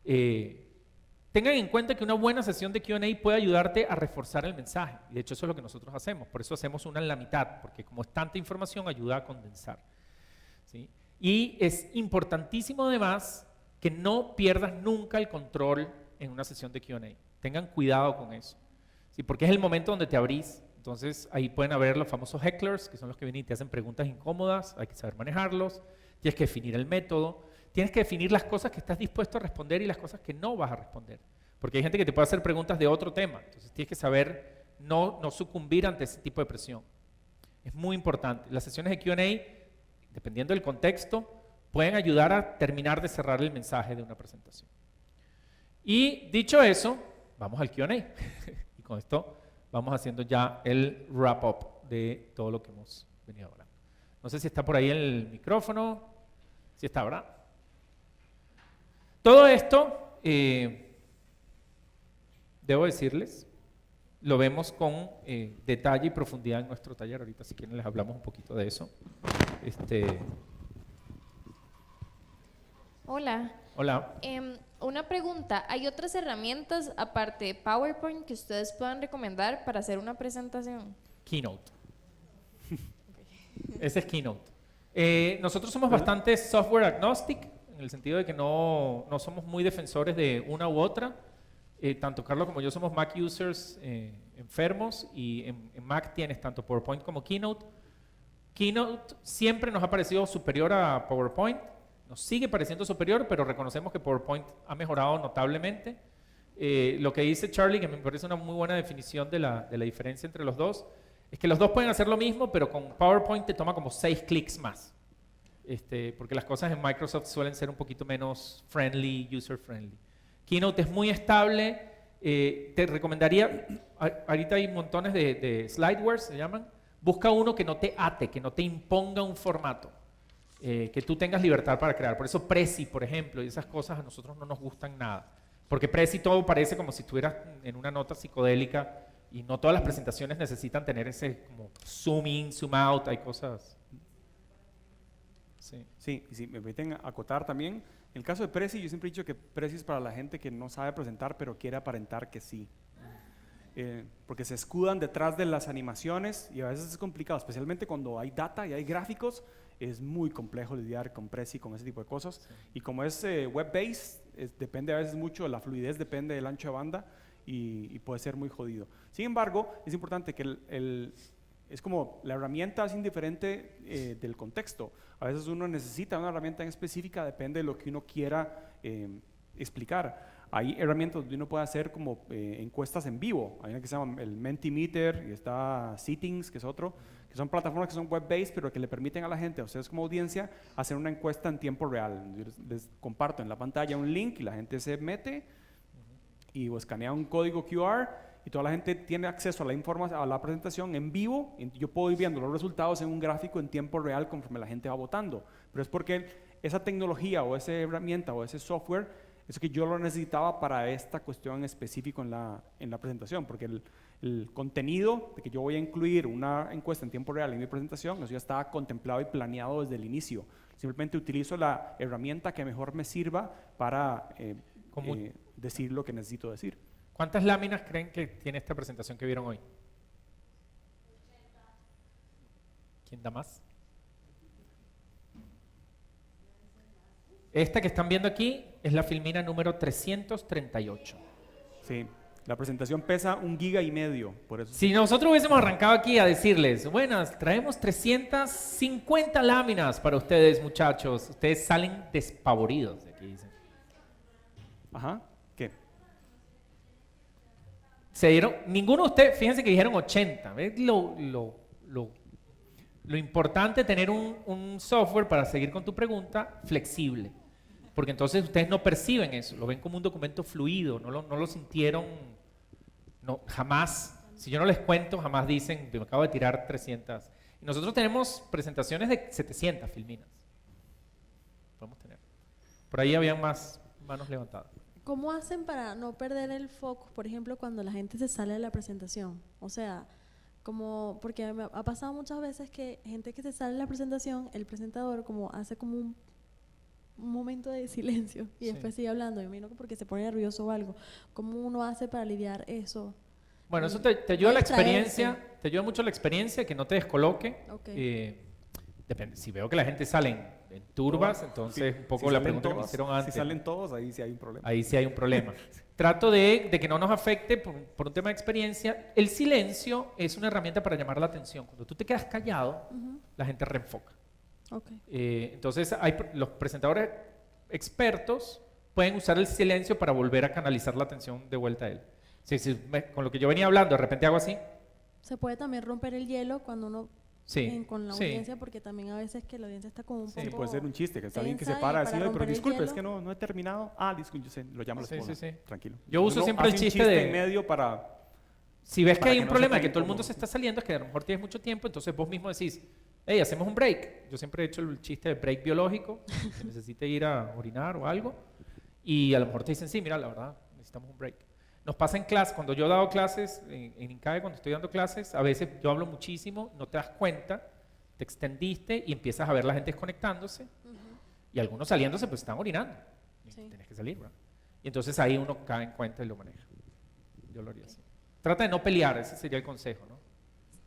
Tengan en cuenta que una buena sesión de Q&A puede ayudarte a reforzar el mensaje. Y de hecho eso es lo que nosotros hacemos. Por eso hacemos una en la mitad, porque como es tanta información, ayuda a condensar. ¿Sí? Y es importantísimo además que no pierdas nunca el control en una sesión de Q&A. Tengan cuidado con eso. ¿Sí? Porque es el momento donde te abrís. Entonces ahí pueden haber los famosos hecklers, que son los que vienen y te hacen preguntas incómodas. Hay que saber manejarlos. Tienes que definir el método. Tienes que definir las cosas que estás dispuesto a responder y las cosas que no vas a responder. Porque hay gente que te puede hacer preguntas de otro tema. Entonces tienes que saber no sucumbir ante ese tipo de presión. Es muy importante. Las sesiones de Q&A, dependiendo del contexto, pueden ayudar a terminar de cerrar el mensaje de una presentación. Y dicho eso, vamos al Q&A. Y con esto vamos haciendo ya el wrap-up de todo lo que hemos venido hablando. No sé si está por ahí el micrófono. Sí está, ¿verdad? Todo esto, debo decirles, lo vemos con detalle y profundidad en nuestro taller. Ahorita si quieren les hablamos un poquito de eso. Hola. Hola. Una pregunta, ¿hay otras herramientas aparte de PowerPoint que ustedes puedan recomendar para hacer una presentación? Keynote. Ese es Keynote. Nosotros somos bastante software agnostic, en el sentido de que no somos muy defensores de una u otra. Tanto Carlos como yo somos Mac users enfermos y en Mac tienes tanto PowerPoint como Keynote. Keynote siempre nos ha parecido superior a PowerPoint, nos sigue pareciendo superior, pero reconocemos que PowerPoint ha mejorado notablemente. Lo que dice Charlie, que me parece una muy buena definición de la diferencia entre los dos, es que los dos pueden hacer lo mismo, pero con PowerPoint te toma como 6 clics más. Porque las cosas en Microsoft suelen ser un poquito menos friendly, user-friendly. Keynote es muy estable. Te recomendaría, ahorita hay montones de slideware, se llaman. Busca uno que no te ate, que no te imponga un formato, que tú tengas libertad para crear. Por eso Prezi, por ejemplo, y esas cosas a nosotros no nos gustan nada. Porque Prezi todo parece como si estuvieras en una nota psicodélica y no todas las presentaciones necesitan tener ese como zoom in, zoom out, hay cosas. Sí. Sí, y si me permiten acotar también, en el caso de Prezi, yo siempre he dicho que Prezi es para la gente que no sabe presentar, pero quiere aparentar que sí. Porque se escudan detrás de las animaciones y a veces es complicado, especialmente cuando hay data y hay gráficos, es muy complejo lidiar con Prezi, con ese tipo de cosas. Sí. Y como es web-based, depende a veces mucho, la fluidez depende del ancho de banda y puede ser muy jodido. Sin embargo, es importante que es como la herramienta es indiferente del contexto. A veces uno necesita una herramienta en específica, depende de lo que uno quiera explicar. Hay herramientas donde uno puede hacer como encuestas en vivo. Hay una que se llama el Mentimeter y está Settings, que es otro, que son plataformas que son web-based, pero que le permiten a la gente, a ustedes como audiencia, hacer una encuesta en tiempo real. Yo les comparto en la pantalla un link y la gente se mete y escanea un código QR y toda la gente tiene acceso a la información, a la presentación en vivo. Y yo puedo ir viendo los resultados en un gráfico en tiempo real conforme la gente va votando. Pero es porque esa tecnología o esa herramienta o ese software es que yo lo necesitaba para esta cuestión en específico en la presentación, porque el contenido de que yo voy a incluir una encuesta en tiempo real en mi presentación, eso ya estaba contemplado y planeado desde el inicio. Simplemente utilizo la herramienta que mejor me sirva para decir lo que necesito decir. ¿Cuántas láminas creen que tiene esta presentación que vieron hoy? ¿Quién da más? Esta que están viendo aquí es la filmina número 338. Sí, la presentación pesa 1,5 GB, por eso. Si nosotros hubiésemos arrancado aquí a decirles, bueno, traemos 350 láminas para ustedes, muchachos, ustedes salen despavoridos de aquí, dicen. Ajá, ¿qué? Se dieron, ninguno de ustedes, fíjense que dijeron 80. ¿Ves lo importante es tener un software para seguir con tu pregunta flexible? Porque entonces ustedes no perciben eso, lo ven como un documento fluido, no lo sintieron, no, jamás. Si yo no les cuento, jamás dicen, me acabo de tirar 300. Y nosotros tenemos presentaciones de 700 filminas. Podemos tener. Por ahí habían más manos levantadas. ¿Cómo hacen para no perder el foco, por ejemplo, cuando la gente se sale de la presentación? O sea, porque me ha pasado muchas veces que gente que se sale de la presentación, el presentador como hace como un momento de silencio y después sigue hablando. Yo me imagino que porque se pone nervioso o algo. ¿Cómo uno hace para lidiar eso? Bueno, eso te ayuda la experiencia, te ayuda mucho la experiencia, que no te descoloque. Okay. Depende, si veo que la gente sale en turbas, entonces un poco la pregunta que me hicieron antes. Si salen todos, ahí sí hay un problema. Ahí sí hay un problema. Trato de que no nos afecte por un tema de experiencia. El silencio es una herramienta para llamar la atención. Cuando tú te quedas callado, la gente reenfoca. Okay. Entonces, los presentadores expertos pueden usar el silencio para volver a canalizar la atención de vuelta a él. Con lo que yo venía hablando, de repente hago así. Se puede también romper el hielo cuando uno con la audiencia, porque también a veces que la audiencia está como un poco... Sí, puede ser un chiste, que está alguien que se para así, pero disculpe, es que no he terminado. Disculpe, lo llamo a la esposa. Tranquilo. Yo uso siempre el chiste de... en medio para... Si ves que hay un problema, que todo el mundo se está saliendo, es que a lo mejor tienes mucho tiempo, entonces vos mismo decís, hey, hacemos un break. Yo siempre he hecho el chiste de break biológico, que necesite ir a orinar o algo, y a lo mejor te dicen, sí, mira, la verdad, necesitamos un break. Nos pasa en clase, cuando yo he dado clases, en INCAE, cuando estoy dando clases, a veces yo hablo muchísimo, no te das cuenta, te extendiste y empiezas a ver la gente desconectándose, y algunos saliéndose, pues están orinando. Tienes que salir, ¿verdad? Y entonces ahí uno cae en cuenta y lo maneja. Yo lo haría así. Trata de no pelear, ese sería el consejo, ¿no?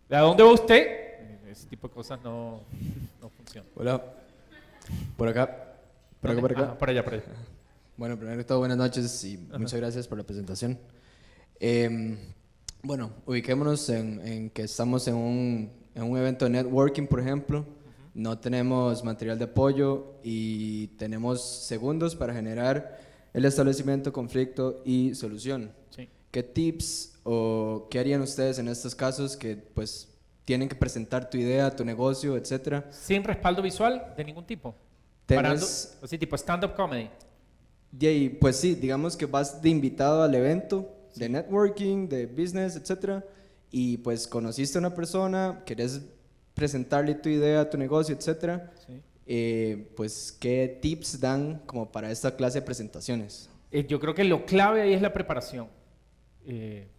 ¿De dónde va usted? Ese tipo de cosas no funcionan. Hola. Por acá. Por acá. Por allá. Bueno, primero que todo, buenas noches y muchas gracias por la presentación. Bueno, ubiquémonos en que estamos en un evento de networking, por ejemplo. No tenemos material de apoyo y tenemos segundos para generar el establecimiento, conflicto y solución. Sí. ¿Qué tips o qué harían ustedes en estos casos que pues tienen que presentar tu idea, tu negocio, etcétera? Sin respaldo visual de ningún tipo. Así tipo stand-up comedy. Y ahí, pues sí, digamos que vas de invitado al evento de networking, de business, etcétera, y pues conociste a una persona, querés presentarle tu idea, tu negocio, etcétera. Sí. Pues ¿qué tips dan como para esta clase de presentaciones? Yo creo que lo clave ahí es la preparación.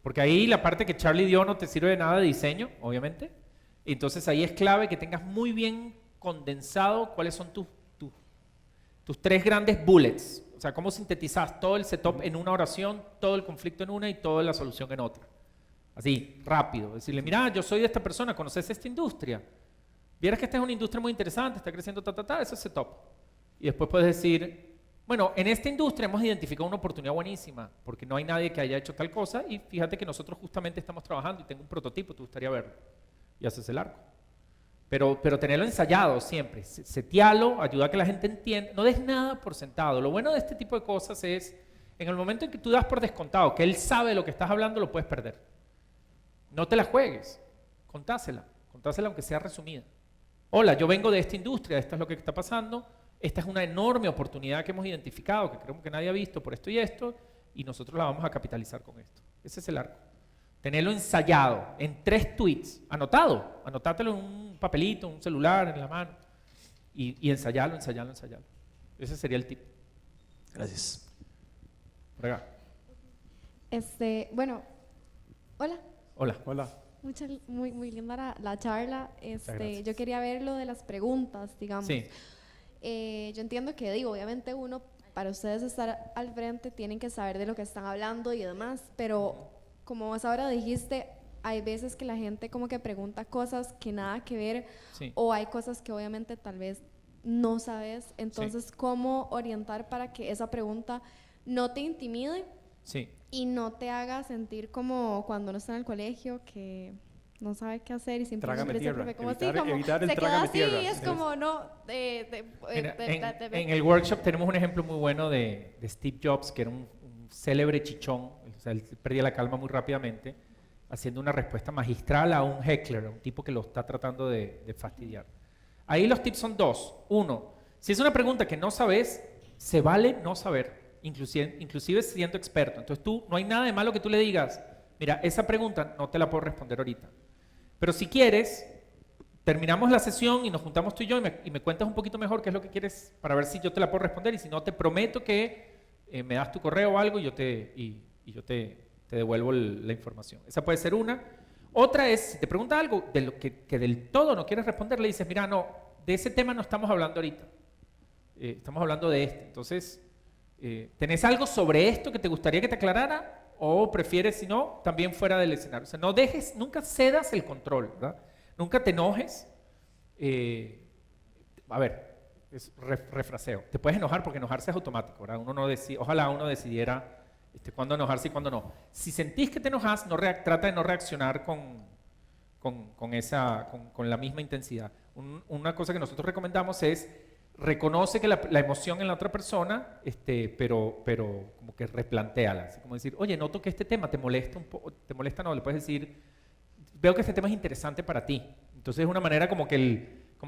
Porque ahí la parte que Charlie dio no te sirve de nada de diseño, obviamente. Entonces ahí es clave que tengas muy bien condensado cuáles son tus 3 grandes bullets. O sea, cómo sintetizas todo el setup en una oración, todo el conflicto en una y toda la solución en otra. Así, rápido. Decirle, mira, yo soy de esta persona, ¿conoces esta industria? Vieras que esta es una industria muy interesante, está creciendo, eso es setup. Y después puedes decir, bueno, en esta industria hemos identificado una oportunidad buenísima, porque no hay nadie que haya hecho tal cosa, y fíjate que nosotros justamente estamos trabajando y tengo un prototipo, te gustaría verlo. Y haces el arco. Pero tenerlo ensayado siempre, setealo, ayuda a que la gente entienda, no des nada por sentado. Lo bueno de este tipo de cosas es, en el momento en que tú das por descontado que él sabe lo que estás hablando, lo puedes perder. No te la juegues, contásela aunque sea resumida. Hola, yo vengo de esta industria, esto es lo que está pasando, esta es una enorme oportunidad que hemos identificado, que creo que nadie ha visto por esto, y nosotros la vamos a capitalizar con esto. Ese es el arco. Tenerlo ensayado en 3 tweets, anotátelo en un papelito, en un celular, en la mano, y ensayalo. Ese sería el tip. Gracias. Por acá. Bueno, hola. Hola. Muy linda la charla. gracias. Yo quería ver lo de las preguntas, digamos. Sí. Yo entiendo que, obviamente uno, para ustedes estar al frente, tienen que saber de lo que están hablando y demás, pero como vos ahora dijiste, hay veces que la gente como que pregunta cosas que nada que ver, Sí. o hay cosas que obviamente tal vez no sabes. Entonces, ¿cómo orientar para que esa pregunta no te intimide? Sí. Y no te haga sentir como cuando uno está en el colegio que no sabe qué hacer y Trágame simplemente tierra. como Evitar el se queda trágame así tierra. y es como no Mira, en el workshop tenemos un ejemplo muy bueno de Steve Jobs, que era un célebre chichón, o sea, él perdía la calma muy rápidamente, haciendo una respuesta magistral a un heckler, a un tipo que lo está tratando de fastidiar. Ahí los tips son 2. 1, si es una pregunta que no sabes, se vale no saber. Inclusive siendo experto. Entonces no hay nada de malo que tú le digas, mira, esa pregunta no te la puedo responder ahorita. Pero si quieres, terminamos la sesión y nos juntamos tú y yo y me cuentas un poquito mejor qué es lo que quieres para ver si yo te la puedo responder, y si no, te prometo que me das tu correo o algo y yo te devuelvo la información. Esa puede ser una. Otra es, si te pregunta algo de lo que del todo no quieres responder, le dices, mira, no, de ese tema no estamos hablando ahorita. Estamos hablando de este. Entonces, ¿tenés algo sobre esto que te gustaría que te aclarara? ¿O prefieres, si no, también fuera del escenario? O sea, no dejes, nunca cedas el control, ¿verdad? Nunca te enojes. A ver, es refraseo. Te puedes enojar porque enojarse es automático, ¿verdad? Ojalá uno decidiera cuándo enojarse y cuándo no. Si sentís que te enojas, trata de no reaccionar con la misma intensidad. Una cosa que nosotros recomendamos es reconoce que la emoción en la otra persona, pero como que replantéala. Así como decir, oye, noto que este tema te molesta un poco, no, le puedes decir, veo que este tema es interesante para ti. Entonces es una manera como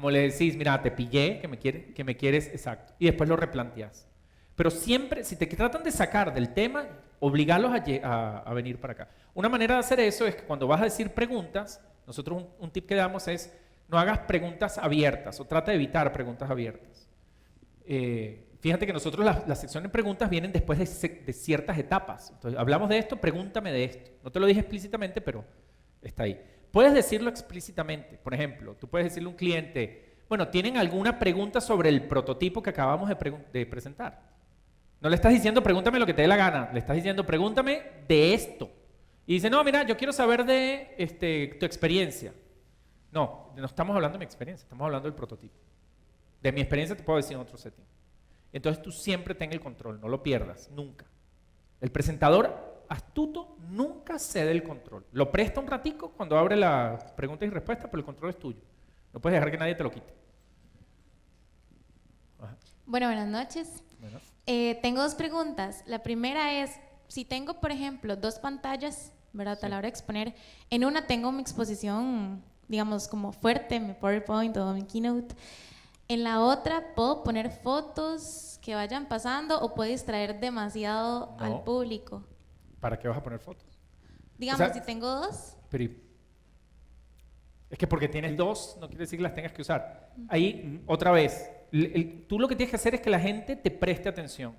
le decís, mira, te pillé, que me quieres, exacto. Y después lo replanteas. Pero siempre, si te tratan de sacar del tema, obligarlos a venir para acá. Una manera de hacer eso es que cuando vas a decir preguntas, nosotros un tip que damos es, no hagas preguntas abiertas o trata de evitar preguntas abiertas. Fíjate que nosotros la sección de preguntas vienen después de ciertas etapas. Entonces, hablamos de esto, pregúntame de esto. No te lo dije explícitamente, pero está ahí. Puedes decirlo explícitamente. Por ejemplo, tú puedes decirle a un cliente, bueno, ¿tienen alguna pregunta sobre el prototipo que acabamos de presentar? No le estás diciendo pregúntame lo que te dé la gana, le estás diciendo pregúntame de esto. Y dice, no, mira, yo quiero saber de tu experiencia. No estamos hablando de mi experiencia, estamos hablando del prototipo. De mi experiencia te puedo decir en otro setting. Entonces tú siempre ten el control, no lo pierdas, nunca. El presentador astuto nunca cede el control. Lo presta un ratico cuando abre las preguntas y respuestas, pero el control es tuyo. No puedes dejar que nadie te lo quite. Ajá. Bueno, buenas noches. Bueno. Tengo 2 preguntas. La primera es, si tengo, por ejemplo, 2 pantallas, ¿verdad? Sí. A la hora de exponer, en una tengo mi exposición, digamos, como fuerte, mi PowerPoint o mi Keynote. En la otra, ¿puedo poner fotos que vayan pasando o puedo distraer demasiado No. al público? ¿Para qué vas a poner fotos? Digamos, O sea, si tengo 2. Pero es que porque tienes 2 no quiere decir que las tengas que usar. Ahí, otra vez, tú lo que tienes que hacer es que la gente te preste atención.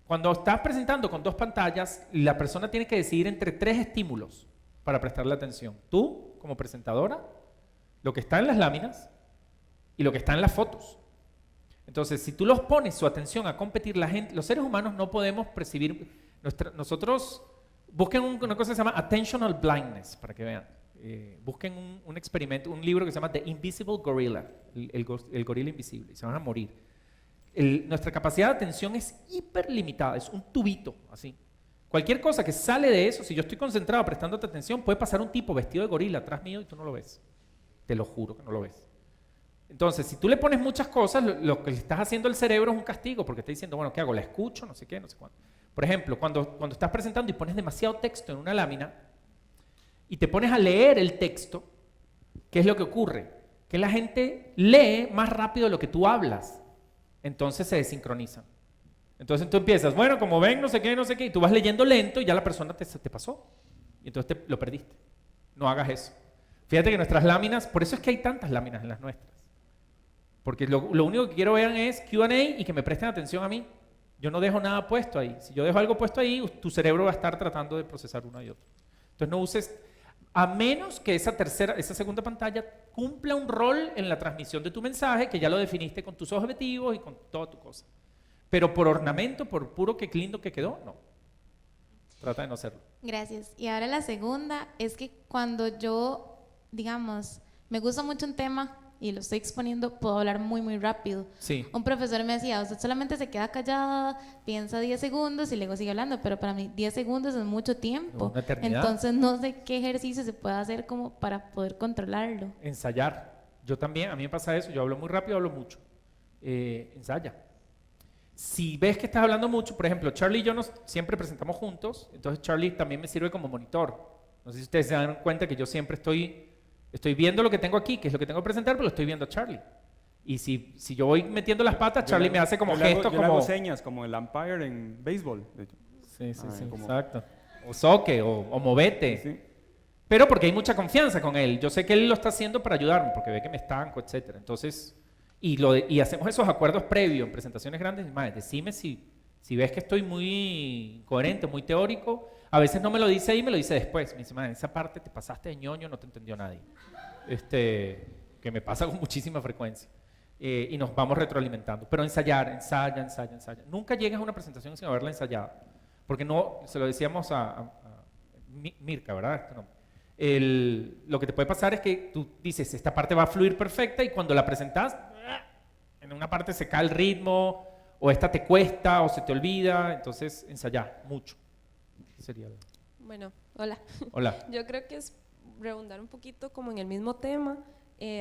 Cuando estás presentando con 2 pantallas, la persona tiene que decidir entre 3 estímulos para prestarle atención. Tú, como presentadora, lo que está en las láminas, y lo que está en las fotos. Entonces, si tú los pones su atención a competir, la gente, los seres humanos no podemos percibir, nosotros, busquen una cosa que se llama attentional blindness, para que vean. Busquen un experimento, un libro que se llama The Invisible Gorilla, el gorila invisible, y se van a morir. Nuestra capacidad de atención es hiper limitada, es un tubito, así. Cualquier cosa que sale de eso, si yo estoy concentrado prestándote atención, puede pasar un tipo vestido de gorila atrás mío y tú no lo ves. Te lo juro que no lo ves. Entonces, si tú le pones muchas cosas, lo que le estás haciendo al cerebro es un castigo, porque está diciendo, bueno, ¿qué hago? ¿La escucho? No sé qué, no sé cuánto. Por ejemplo, cuando estás presentando y pones demasiado texto en una lámina y te pones a leer el texto, ¿qué es lo que ocurre? Que la gente lee más rápido de lo que tú hablas. Entonces se desincronizan. Entonces tú empiezas, bueno, como ven, no sé qué, y tú vas leyendo lento y ya la persona te pasó. Y entonces lo perdiste. No hagas eso. Fíjate que nuestras láminas, por eso es que hay tantas láminas en las nuestras. Porque lo único que quiero ver es Q&A y que me presten atención a mí. Yo no dejo nada puesto ahí. Si yo dejo algo puesto ahí, tu cerebro va a estar tratando de procesar uno y otro. Entonces no uses, a menos que esa segunda pantalla cumpla un rol en la transmisión de tu mensaje, que ya lo definiste con tus objetivos y con toda tu cosa. Pero por ornamento, por puro que lindo que quedó, no. Trata de no hacerlo. Gracias. Y ahora la segunda es que cuando yo, digamos, me gusta mucho un tema y lo estoy exponiendo, puedo hablar muy, muy rápido. Sí. Un profesor me decía, usted solamente se queda callada, piensa 10 segundos y luego sigue hablando, pero para mí 10 segundos es mucho tiempo. Una eternidad. Entonces no sé qué ejercicio se puede hacer como para poder controlarlo. Ensayar. Yo también, a mí me pasa eso, yo hablo muy rápido, hablo mucho. Ensaya. Si ves que estás hablando mucho, por ejemplo, Charlie y yo siempre presentamos juntos, entonces Charlie también me sirve como monitor. No sé si ustedes se dan cuenta que yo siempre estoy viendo lo que tengo aquí, que es lo que tengo que presentar, pero lo estoy viendo a Charlie. Y si yo voy metiendo las patas, Charlie me hace como gestos yo como... le hago señas, como el umpire en béisbol. Sí, como... exacto. O soque, o movete. Sí. Pero porque hay mucha confianza con él. Yo sé que él lo está haciendo para ayudarme, porque ve que me estanco, etc. Entonces, y hacemos esos acuerdos previos en presentaciones grandes. Más, decime si ves que estoy muy coherente, muy teórico. A veces no me lo dice ahí, me lo dice después. Me dice, man, esa parte te pasaste de ñoño, no te entendió nadie. Que me pasa con muchísima frecuencia. Y nos vamos retroalimentando. Pero ensaya. Nunca llegas a una presentación sin haberla ensayado. Porque no, se lo decíamos a Mirka, ¿verdad? Lo que te puede pasar es que tú dices, esta parte va a fluir perfecta y cuando la presentas, en una parte se cae el ritmo, o esta te cuesta, o se te olvida. Entonces, ensayar mucho. Sería... Bueno, hola. Hola. Yo creo que es redundar un poquito como en el mismo tema.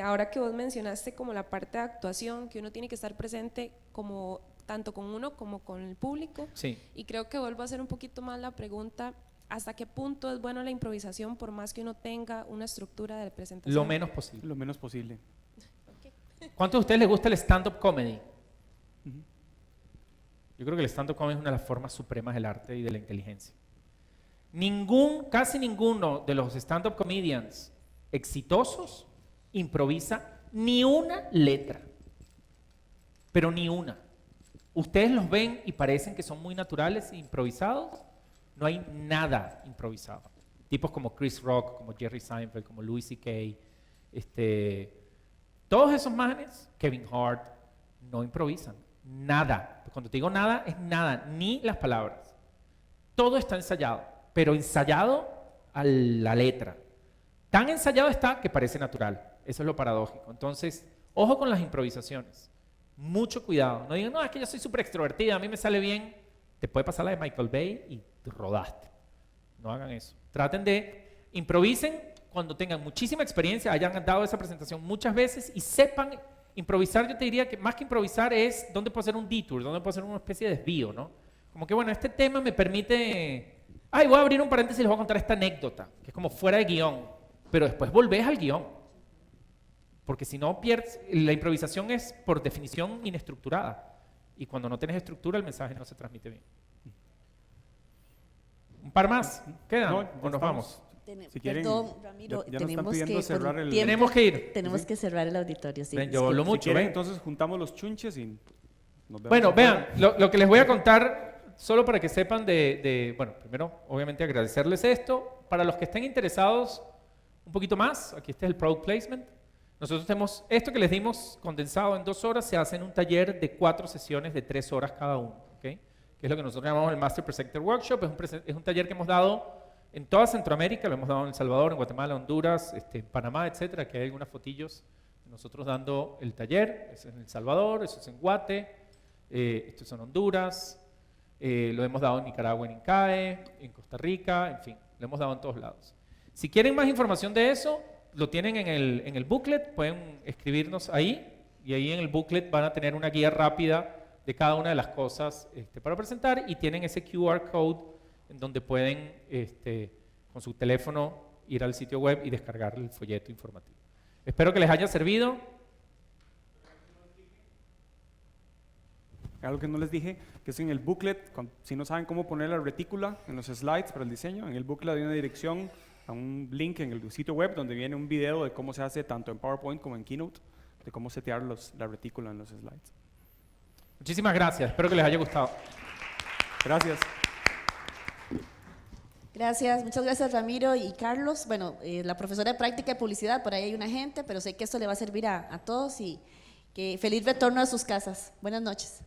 Ahora que vos mencionaste como la parte de actuación, que uno tiene que estar presente como tanto con uno como con el público. Sí. Y creo que vuelvo a hacer un poquito más la pregunta, ¿hasta qué punto es bueno la improvisación por más que uno tenga una estructura de presentación? Lo menos posible. Lo menos posible. Okay. ¿Cuántos de ustedes les gusta el stand-up comedy? Yo creo que el stand-up comedy es una de las formas supremas del arte y de la inteligencia. Casi ninguno de los stand-up comedians exitosos improvisa ni una letra, pero ni una. Ustedes los ven y parecen que son muy naturales e improvisados. No hay nada improvisado. Tipos como Chris Rock, como Jerry Seinfeld, como Louis C.K., todos esos manes, Kevin Hart, no improvisan. Nada. Cuando te digo nada, es nada, ni las palabras. Todo está ensayado, pero ensayado a la letra. Tan ensayado está que parece natural. Eso es lo paradójico. Entonces, ojo con las improvisaciones. Mucho cuidado. No digan, no, es que yo soy súper extrovertida, a mí me sale bien. Te puede pasar la de Michael Bay y te rodaste. No hagan eso. Traten de improvisen cuando tengan muchísima experiencia, hayan dado esa presentación muchas veces y sepan improvisar. Yo te diría que más que improvisar es dónde puedo hacer un detour, dónde puedo hacer una especie de desvío, ¿no? Como que, bueno, este tema me permite... Ay, voy a abrir un paréntesis y les voy a contar esta anécdota, que es como fuera de guión, pero después volvés al guión. Porque si no pierdes, la improvisación es por definición inestructurada. Y cuando no tienes estructura, el mensaje no se transmite bien. ¿Un par más? ¿Quedan? No, ¿O nos vamos? Si quieren, Perdón, Ramiro, ya nos están tenemos pidiendo que, cerrar el... Tenemos que ir. Tenemos ¿Sí? que cerrar el auditorio, sí. Ven, yo hablo Si mucho, quieren, ven. entonces juntamos los chunches y nos vemos. Bueno, afuera. vean, lo que les voy a contar, solo para que sepan bueno, primero, obviamente agradecerles esto. Para los que estén interesados un poquito más, aquí está el product placement. Nosotros tenemos esto que les dimos condensado en 2 horas, se hace en un taller de 4 sesiones de 3 horas cada uno, ¿okay? Que es lo que nosotros llamamos el Master Presenter Workshop. Es un taller que hemos dado en toda Centroamérica, lo hemos dado en El Salvador, en Guatemala, Honduras, en Panamá, etcétera, que hay algunas fotillos de nosotros dando el taller. Eso es en El Salvador, eso es en Guate, esto es en Honduras, lo hemos dado en Nicaragua, en INCAE, en Costa Rica, en fin, lo hemos dado en todos lados. Si quieren más información de eso, lo tienen en el booklet, pueden escribirnos ahí, y ahí en el booklet van a tener una guía rápida de cada una de las cosas para presentar, y tienen ese QR code en donde pueden, con su teléfono, ir al sitio web y descargar el folleto informativo. Espero que les haya servido. Algo que no les dije, que es en el booklet, si no saben cómo poner la retícula en los slides para el diseño, en el booklet hay una dirección a un link en el sitio web donde viene un video de cómo se hace tanto en PowerPoint como en Keynote, de cómo setear la retícula en los slides. Muchísimas gracias, espero que les haya gustado. Gracias. Gracias, muchas gracias Ramiro y Carlos. Bueno, la profesora de práctica de publicidad, por ahí hay una gente, pero sé que esto le va a servir a todos y que feliz retorno a sus casas. Buenas noches.